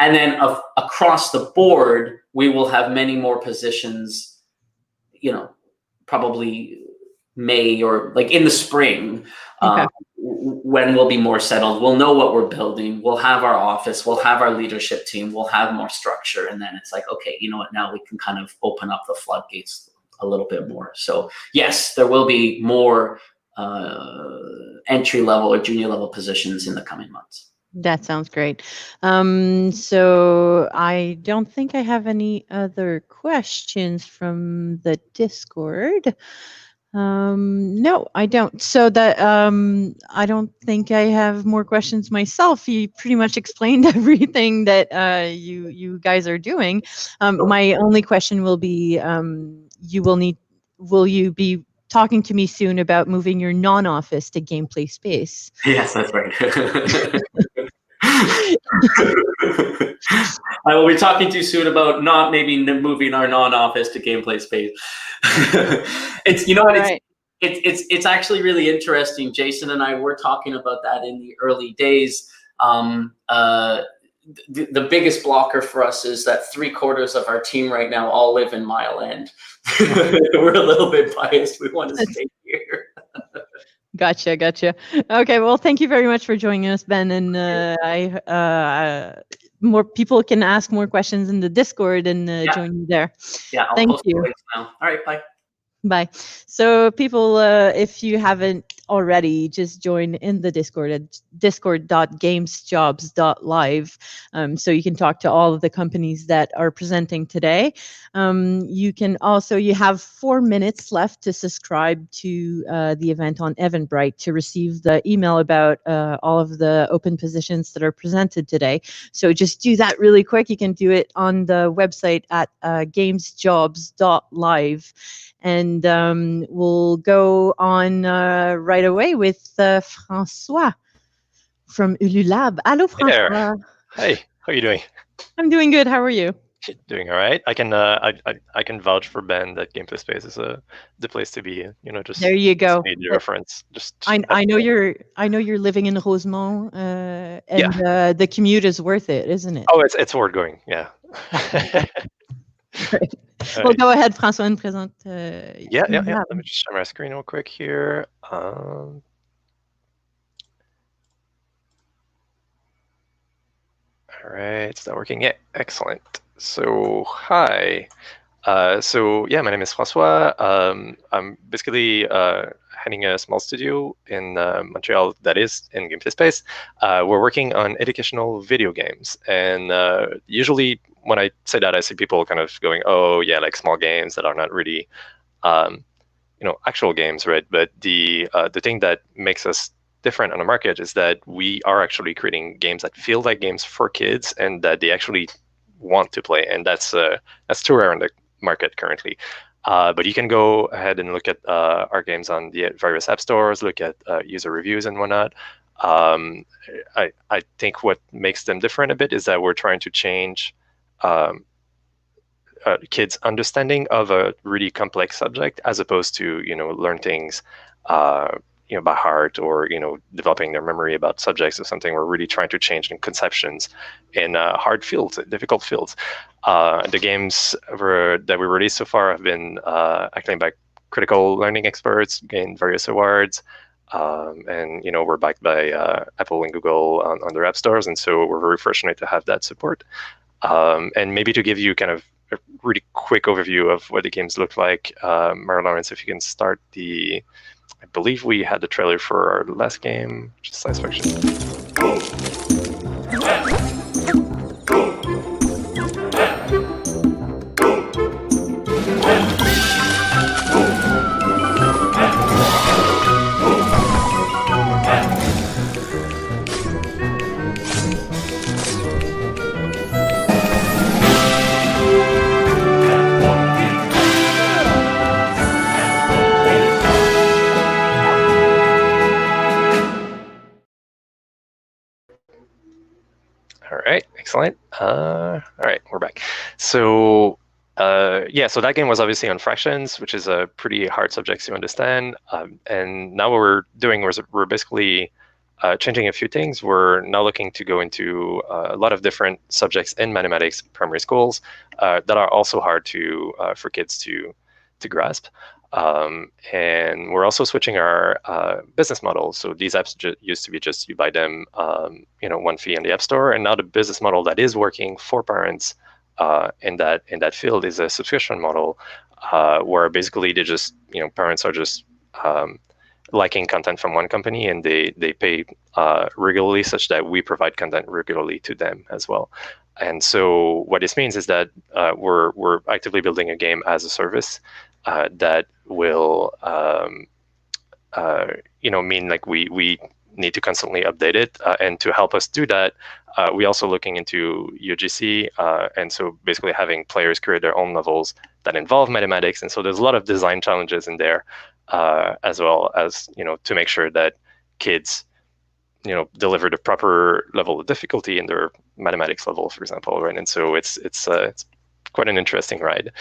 And then across the board, we will have many more positions, probably May or like in the spring, when we'll be more settled. We'll know what we're building. We'll have our office. We'll have our leadership team. We'll have more structure. And then it's like, okay, you know what? Now we can kind of open up the floodgates a little bit more. So yes, there will be more entry level or junior level positions in the coming months. That sounds great. So I don't think I have any other questions from the Discord. No, I don't. So that I don't think I have more questions myself. You pretty much explained everything that you guys are doing. My only question will be, will you be talking to me soon about moving your non-office to gameplay space? Yes, that's right. I will be talking to you soon about not maybe moving our non-office to gameplay space. It's actually really interesting. Jason and I were talking about that in the early days. The biggest blocker for us is that 3/4 of our team right now all live in Mile End. We're a little bit biased. We want to stay here. Gotcha. Okay, well, thank you very much for joining us, Ben. And more people can ask more questions in the Discord and join you there. Yeah, I'll thank post you. the links now. All right, bye. Bye. So people, if you haven't already, just join in the Discord at discord.gamesjobs.live, so you can talk to all of the companies that are presenting today. You have 4 minutes left to subscribe to the event on Eventbrite to receive the email about all of the open positions that are presented today. So just do that really quick. You can do it on the website at gamesjobs.live. And we'll go on right away with François from Ulu Lab. Hello, François. Hey, how are you doing? I'm doing good. How are you? Doing all right. I can vouch for Ben that Gameplay Space is the place to be. Just there you go. Need your reference. I know you're living in Rosemont, and the commute is worth it, isn't it? Oh, it's worth going. Yeah. Great. Well, go ahead, François, and present. Yeah. Let me just share my screen real quick here. All right, it's not working yet. Excellent. So hi. So yeah, my name is François. I'm basically heading a small studio in Montreal that is in gameplay space. We're working on educational video games, and usually when I say that, I see people kind of going, "Oh yeah, like small games that are not really, um, actual games, right?" But the thing that makes us different on the market is that we are actually creating games that feel like games for kids and that they actually want to play, and that's too rare in the market currently. But you can go ahead and look at our games on the various app stores, look at user reviews and whatnot. I think what makes them different a bit is that we're trying to change um, kids' understanding of a really complex subject, as opposed to learn things by heart, or developing their memory about subjects or something. We're really trying to change in conceptions in hard fields, difficult fields. The games that we released so far have been acclaimed by critical learning experts, gained various awards. And we're backed by Apple and Google on their app stores, and so we're very fortunate to have that support. And maybe to give you kind of a really quick overview of what the games look like, Mara Lawrence, if you can start I believe we had the trailer for our last game, which is science fiction. All right, excellent. All right, we're back. So so that game was obviously on fractions, which is a pretty hard subject to understand. And now what we're doing is we're basically changing a few things. We're now looking to go into a lot of different subjects in mathematics primary schools that are also hard for kids to grasp. And we're also switching our business model. So these apps used to be just you buy them, one fee in the app store, and now the business model that is working for parents in that field is a subscription model, where basically they just parents are just liking content from one company, and they pay regularly, such that we provide content regularly to them as well. And so what this means is that we're actively building a game as a service that will mean like we need to constantly update it, and to help us do that, we also looking into UGC, and so basically having players create their own levels that involve mathematics. And so there's a lot of design challenges in there, as well as to make sure that kids deliver the proper level of difficulty in their mathematics level, for example, right? And so it's quite an interesting ride.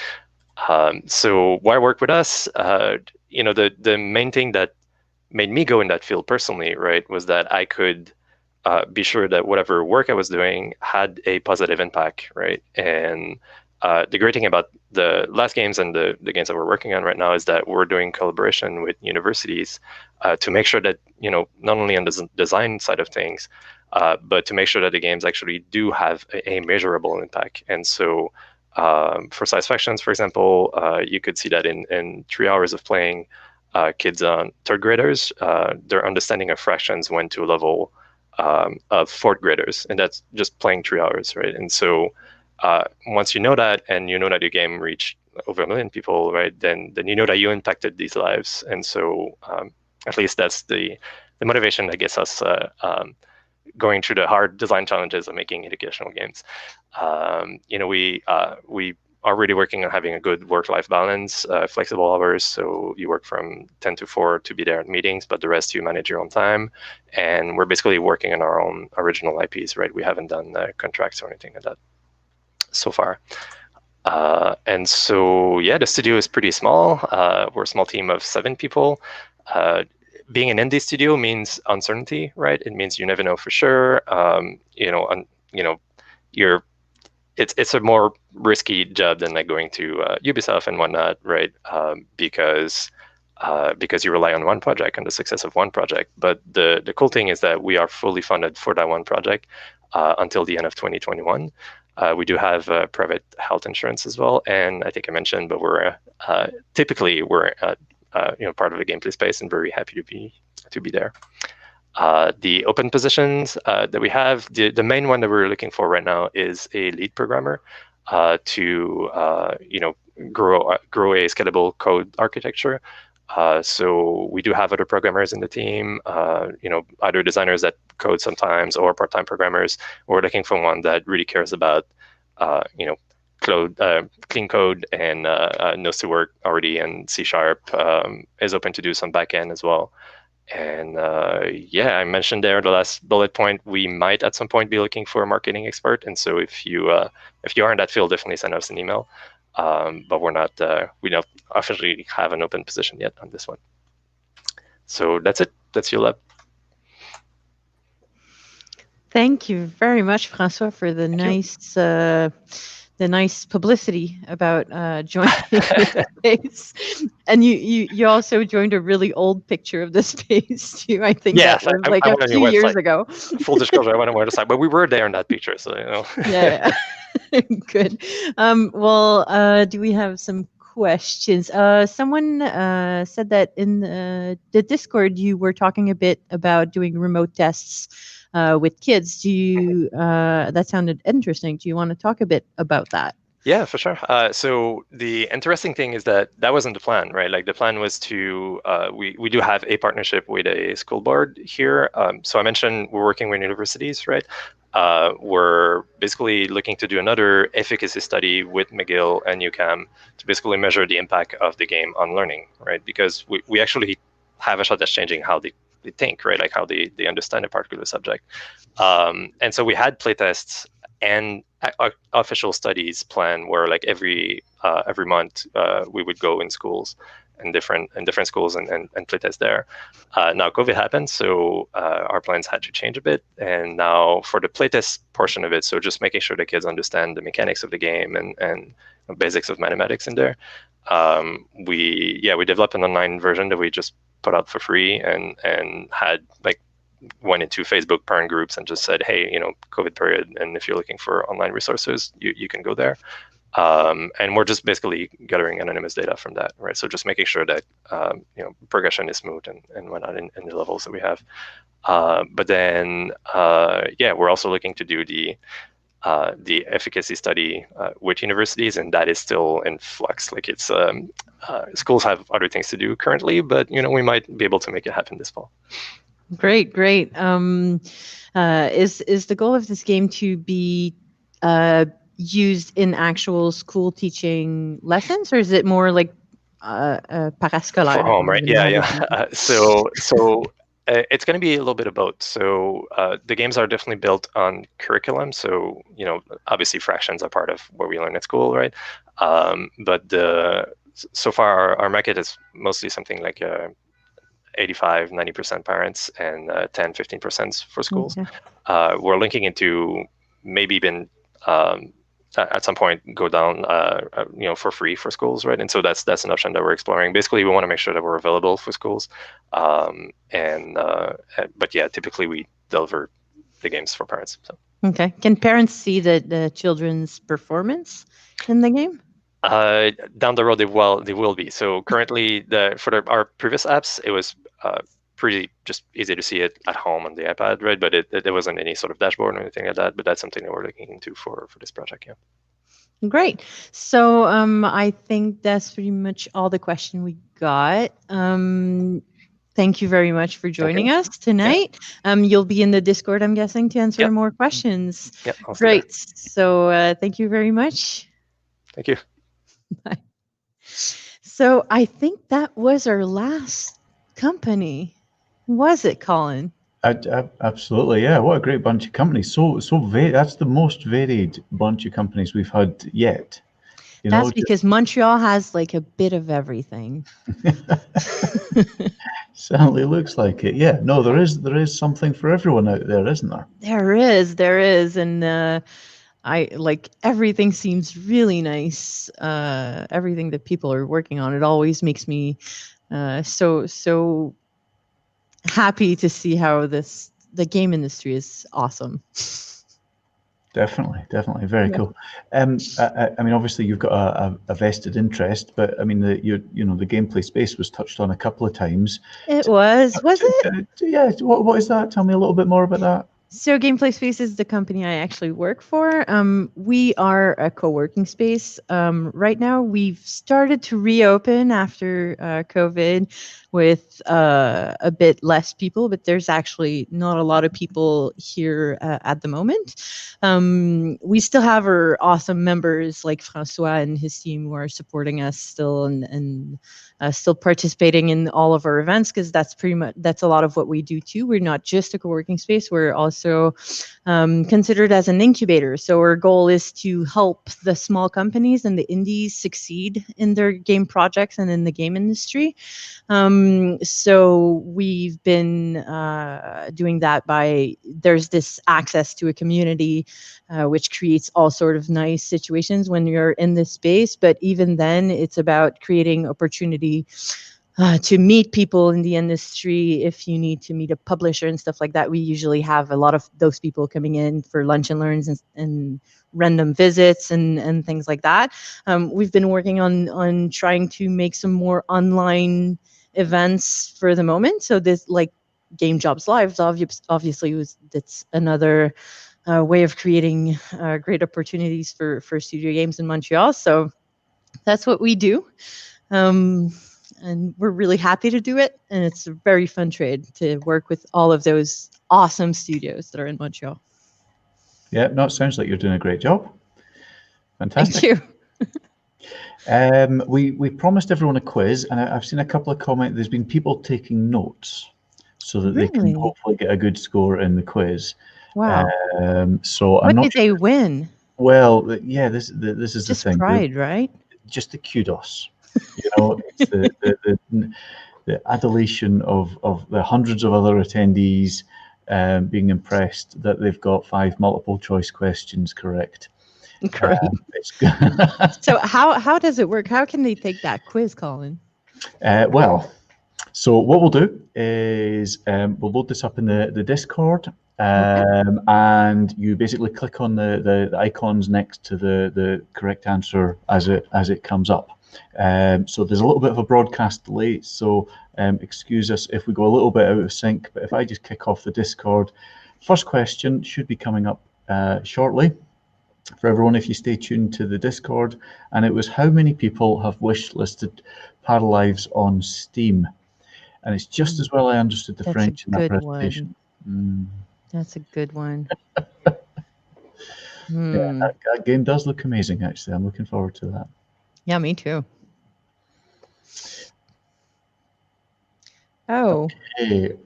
So why work with us? The main thing that made me go in that field personally, right, was that I could be sure that whatever work I was doing had a positive impact, right? And the great thing about the last games and the games that we're working on right now is that we're doing collaboration with universities to make sure that, not only on the design side of things, but to make sure that the games actually do have a measurable impact. And so for science factions, for example, you could see that in 3 hours of playing, kids on third graders, their understanding of fractions went to a level of fourth graders, and that's just playing 3 hours, right? And so once you know that, and you know that your game reached over 1 million people, right, then you know that you impacted these lives. And so at least that's the motivation that gets us going through the hard design challenges of making educational games. We are really working on having a good work-life balance, flexible hours. So you work from 10 to 4 to be there at meetings, but the rest you manage your own time. And we're basically working on our own original IPs, right? We haven't done contracts or anything like that so far. And so, yeah, the studio is pretty small. We're a small team of 7 people. Being an indie studio means uncertainty, right? It means you never know for sure. It's a more risky job than like going to Ubisoft and whatnot, right? Because you rely on one project and the success of one project. But the cool thing is that we are fully funded for that one project until the end of 2021. We do have private health insurance as well, and I think I mentioned, but we're typically part of the gameplay space and very happy to be there. The open positions that we have, the main one that we're looking for right now is a lead programmer to grow a scalable code architecture. So we do have other programmers in the team, other designers that code sometimes, or part-time programmers. We're looking for one that really cares about clean code and knows to work already in C#, is open to do some backend as well. And I mentioned there the last bullet point, we might at some point be looking for a marketing expert. And so if you are in that field, definitely send us an email. But we don't officially have an open position yet on this one. So that's it. That's Ulu Lab. Thank you very much, Francois, for the nice publicity about joining the space. And you also joined a really old picture of the space too. I think that was like a few years ago. Full disclosure, I went on your website, but we were there in that picture, so Yeah. Good. Do we have some questions? Someone said that in the Discord you were talking a bit about doing remote tests with kids. That sounded interesting. Do you want to talk a bit about that? Yeah, for sure. So the interesting thing is that wasn't the plan, right? Like the plan was to, we do have a partnership with a school board here. So I mentioned we're working with universities, right? We're basically looking to do another efficacy study with McGill and UQAM to basically measure the impact of the game on learning, right? Because we actually have a shot at changing how they think, right? Like how they understand a particular subject. And so we had playtests and official studies planned where like every month we would go in schools and different schools and playtest there. Now COVID happened, so our plans had to change a bit. And now for the playtest portion of it, so just making sure the kids understand the mechanics of the game and basics of mathematics in there. We developed an online version that we just put out for free and had like went into Facebook parent groups and just said, hey, COVID period, and if you're looking for online resources, you can go there. And we're just basically gathering anonymous data from that, right? So just making sure that progression is smooth and whatnot in the levels that we have. But then we're also looking to do the efficacy study with universities, and that is still in flux. Like it's schools have other things to do currently, but we might be able to make it happen this fall. Great. Is the goal of this game to be used in actual school teaching lessons, or is it more like parascolaire? For home, right? Yeah. So it's going to be a little bit of both. So the games are definitely built on curriculum. So obviously fractions are part of what we learn at school, right? But so far our market is mostly something like 85-90% parents and 10-15% for schools. Okay. We're linking into maybe even at some point go down for free for schools, right? And so that's an option that we're exploring. Basically, we want to make sure that we're available for schools, but yeah, typically we deliver the games for parents. So. Okay. Can parents see the children's performance in the game? Down the road, they will be. So currently, our previous apps, it was pretty just easy to see it at home on the iPad, right? But there wasn't any sort of dashboard or anything like that. But that's something that we're looking into for this project. Yeah. Great. So I think that's pretty much all the question we got. Thank you very much for joining us tonight. Yeah. You'll be in the Discord, I'm guessing, to answer more questions. Yep. Great. So thank you very much. Thank you. Bye. So I think that was our last company. Was it, Colin? Absolutely, yeah. What a great bunch of companies. So that's the most varied bunch of companies we've had yet. That's because Montreal has like a bit of everything. Certainly looks like it. Yeah. No, there is something for everyone out there, isn't there? There is, and I like everything seems really nice. Everything that people are working on, it always makes me so happy to see how the game industry is awesome. Definitely, definitely, very Yeah. cool. I mean, obviously, you've got a vested interest, but I mean, the gameplay space was touched on a couple of times. It was it? Yeah. What is that? Tell me a little bit more about that. So Gameplay Space is the company I actually work for. We are a co-working space. Right now, we've started to reopen after COVID with a bit less people, but there's actually not a lot of people here at the moment. We still have our awesome members like Francois and his team who are supporting us still and still participating in all of our events, because that's a lot of what we do too. We're not just a co-working space, we're also considered as an incubator. So our goal is to help the small companies and the indies succeed in their game projects and in the game industry. So we've been doing that by, there's this access to a community which creates all sort of nice situations when you're in this space. But even then, it's about creating opportunity to meet people in the industry. If you need to meet a publisher and stuff like that, we usually have a lot of those people coming in for lunch and learns and random visits and things like that. We've been working on trying to make some more online events for the moment. So this, like Game Jobs Live, obviously that's another way of creating great opportunities for studio games in Montreal. So that's what we do. And we're really happy to do it. And it's a very fun trade to work with all of those awesome studios that are in Montreal. Yeah, no, it sounds like you're doing a great job. Fantastic. Thank you. We promised everyone a quiz, and I've seen a couple of comments. There's been people taking notes so that they can Really? hopefully get a good score in the quiz. Wow. So I'm What not did they win? Well, yeah, this is Just the thing. pride, right? Just the kudos. You know, it's the adulation of the hundreds of other attendees being impressed that they've got 5 multiple choice questions correct. Great. So how does it work? How can they take that quiz, Colin? Well, so what we'll do is we'll load this up in the Discord, and you basically click on the icons next to the correct answer as it comes up. So there's a little bit of a broadcast delay, so excuse us if we go a little bit out of sync, but if I just kick off the Discord, first question should be coming up shortly for everyone if you stay tuned to the Discord, and it was how many people have wish listed Paralives on Steam, and it's just as well I understood the French in that presentation. That's a good one. Yeah, that game does look amazing, actually. I'm looking forward to that. Yeah, me too. Oh, okay.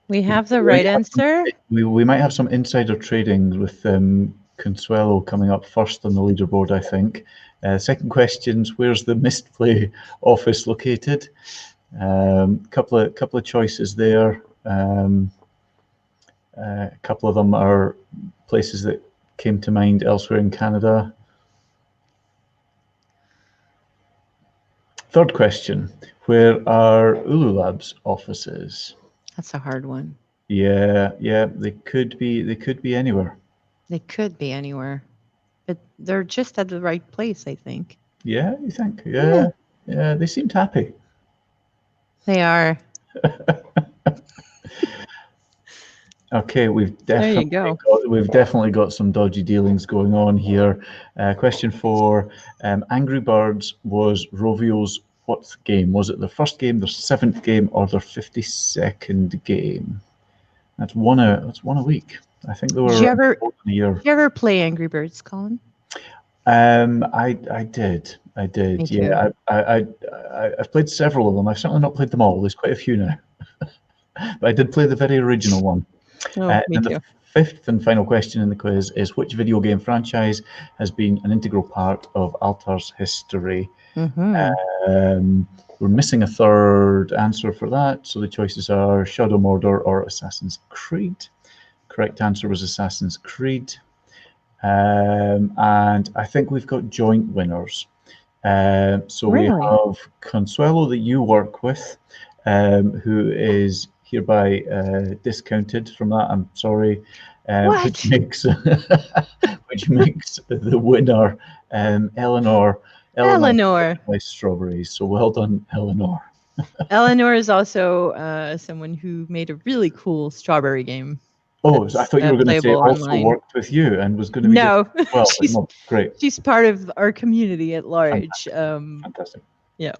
We have the right answer. We might have some insider trading with Consuelo coming up first on the leaderboard, I think. Second question's where's the Misplay office located? Couple of choices there. A couple of them are places that came to mind elsewhere in Canada. Third question, where are Ulu Lab's offices? That's a hard one. Yeah, they could be anywhere. They could be anywhere, but they're just at the right place, I think. Yeah, you think? Yeah, they seemed happy. They are. Okay, we've definitely got some dodgy dealings going on here. Question 4: Angry Birds was Rovio's what game? Was it their first game, their 7th game, or their 52nd game? That's one a week. I think they were Did you ever, a year. Did you ever play Angry Birds, Colin? I did. Me too. Yeah, I've played several of them. I've certainly not played them all. There's quite a few now, but I did play the very original one. Me too. The 5th and final question in the quiz is which video game franchise has been an integral part of Altar's history? We're missing a third answer for that, so the choices are Shadow Mordor or Assassin's Creed. Correct answer was Assassin's Creed. And I think we've got joint winners. So we have Consuelo that you work with, who is hereby discounted from that. I'm sorry. What? Which makes the winner Eleanor by strawberries. So well done, Eleanor. Eleanor is also someone who made a really cool strawberry game. Oh, I thought you were going to say also online. worked with you and was going to be well. Great. She's part of our community at large. Fantastic. Yeah.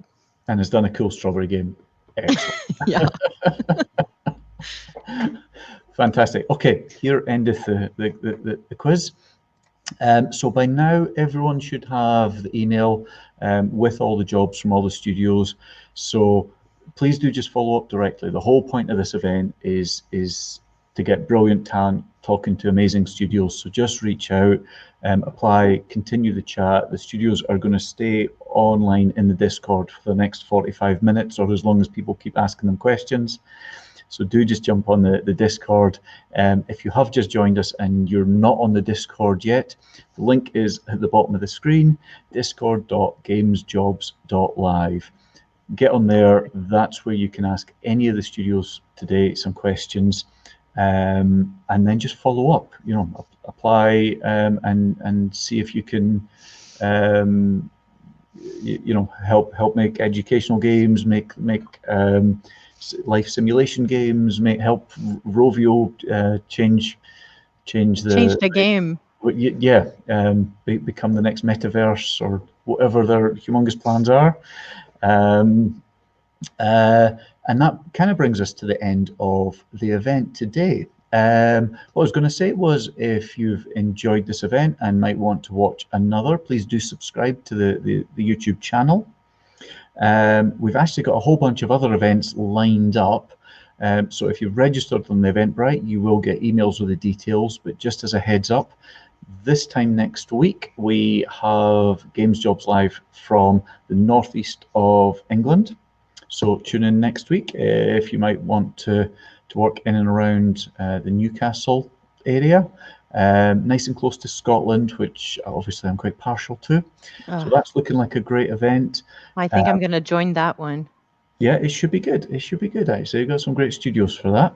And has done a cool strawberry game. Excellent. Yeah. Fantastic. Okay, here endeth the quiz. So by now, everyone should have the email with all the jobs from all the studios. So please do just follow up directly. The whole point of this event is to get brilliant talent talking to amazing studios. So just reach out, apply, continue the chat. The studios are going to stay online in the Discord for the next 45 minutes or as long as people keep asking them questions. So do just jump on the Discord. If you have just joined us and you're not on the Discord yet, the link is at the bottom of the screen, discord.gamesjobs.live. Get on there. That's where you can ask any of the studios today some questions, and then just follow up. Apply and see if you can, help make educational games, make life simulation games, help Rovio change the game. Yeah, become the next metaverse or whatever their humongous plans are. And that kind of brings us to the end of the event today. What I was going to say was, if you've enjoyed this event and might want to watch another, please do subscribe to the YouTube channel. We've actually got a whole bunch of other events lined up. So if you've registered on the Eventbrite, you will get emails with the details. But just as a heads up, this time next week, we have Games Jobs Live from the northeast of England. So tune in next week if you might want to work in and around the Newcastle area. Nice and close to Scotland, which obviously I'm quite partial to. So that's looking like a great event. I think I'm going to join that one. Yeah, it should be good. It should be good, actually. We've got some great studios for that.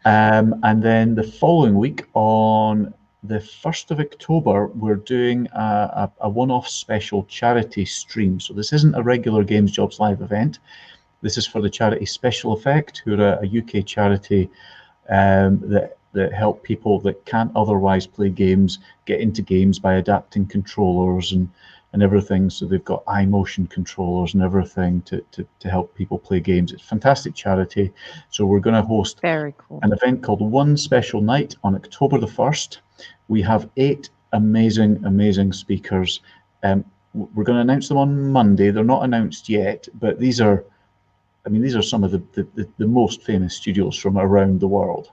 And then the following week, on the 1st of October, we're doing a one-off special charity stream. So this isn't a regular Games Jobs Live event. This is for the charity Special Effect, who are a UK charity that help people that can't otherwise play games get into games by adapting controllers and everything. So they've got eye motion controllers and everything to help people play games. It's a fantastic charity. So we're going to host an event called One Special Night on October the 1st. We have 8 amazing speakers. We're going to announce them on Monday. They're not announced yet, but these are some of the most famous studios from around the world.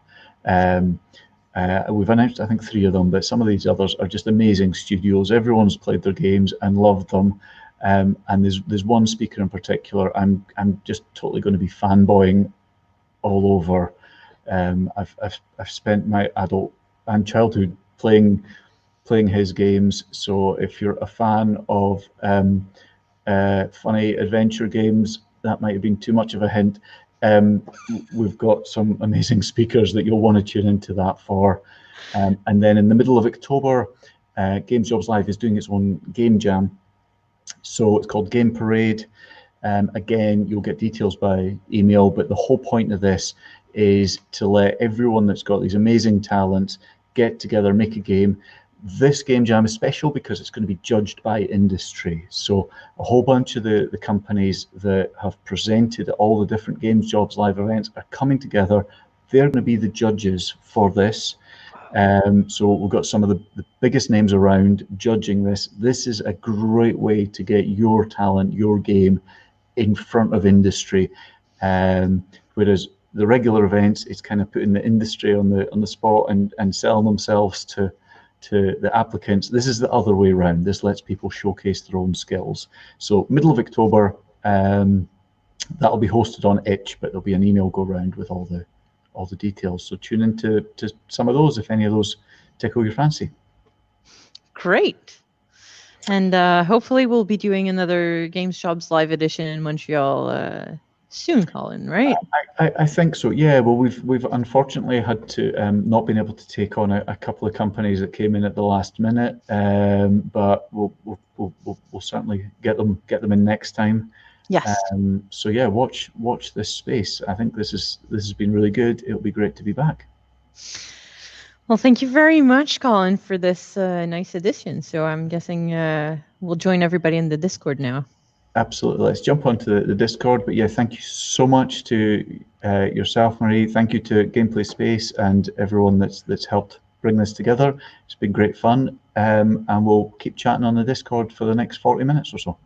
We've announced, I think, 3 of them, but some of these others are just amazing studios. Everyone's played their games and loved them. And there's one speaker in particular I'm just totally going to be fanboying all over. I've spent my adult and childhood playing his games. So if you're a fan of funny adventure games, that might have been too much of a hint. We've got some amazing speakers that you'll want to tune into that for. And then in the middle of October, Games Jobs Live is doing its own game jam. So it's called Game Parade. Again, you'll get details by email, but the whole point of this is to let everyone that's got these amazing talents get together, make a game. This game jam is special because it's going to be judged by industry. So a whole bunch of the companies that have presented at all the different Games Jobs Live events are coming together. They're going to be the judges for this. So we've got some of the biggest names around judging this. This is a great way to get your talent, your game in front of industry. Whereas the regular events, it's kind of putting the industry on the spot and selling themselves to the applicants. This is the other way around. This lets people showcase their own skills. So middle of October, that'll be hosted on Itch, but there'll be an email go around with all the details. So tune into some of those if any of those tickle your fancy. Great. And hopefully we'll be doing another Games Jobs Live edition in Montreal soon, Colin, right? I think so. Yeah. Well, we've unfortunately had to not been able to take on a couple of companies that came in at the last minute, but we'll certainly get them in next time. Yes. So yeah, watch this space. I think this has been really good. It'll be great to be back. Well, thank you very much, Colin, for this nice addition. So I'm guessing we'll join everybody in the Discord now. Absolutely. Let's jump onto the Discord. But yeah, thank you so much to yourself, Marie. Thank you to Gameplay Space and everyone that's helped bring this together. It's been great fun. And we'll keep chatting on the Discord for the next 40 minutes or so.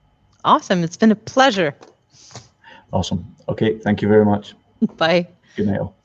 Awesome. It's been a pleasure. Awesome. Okay. Thank you very much. Bye. Good night all.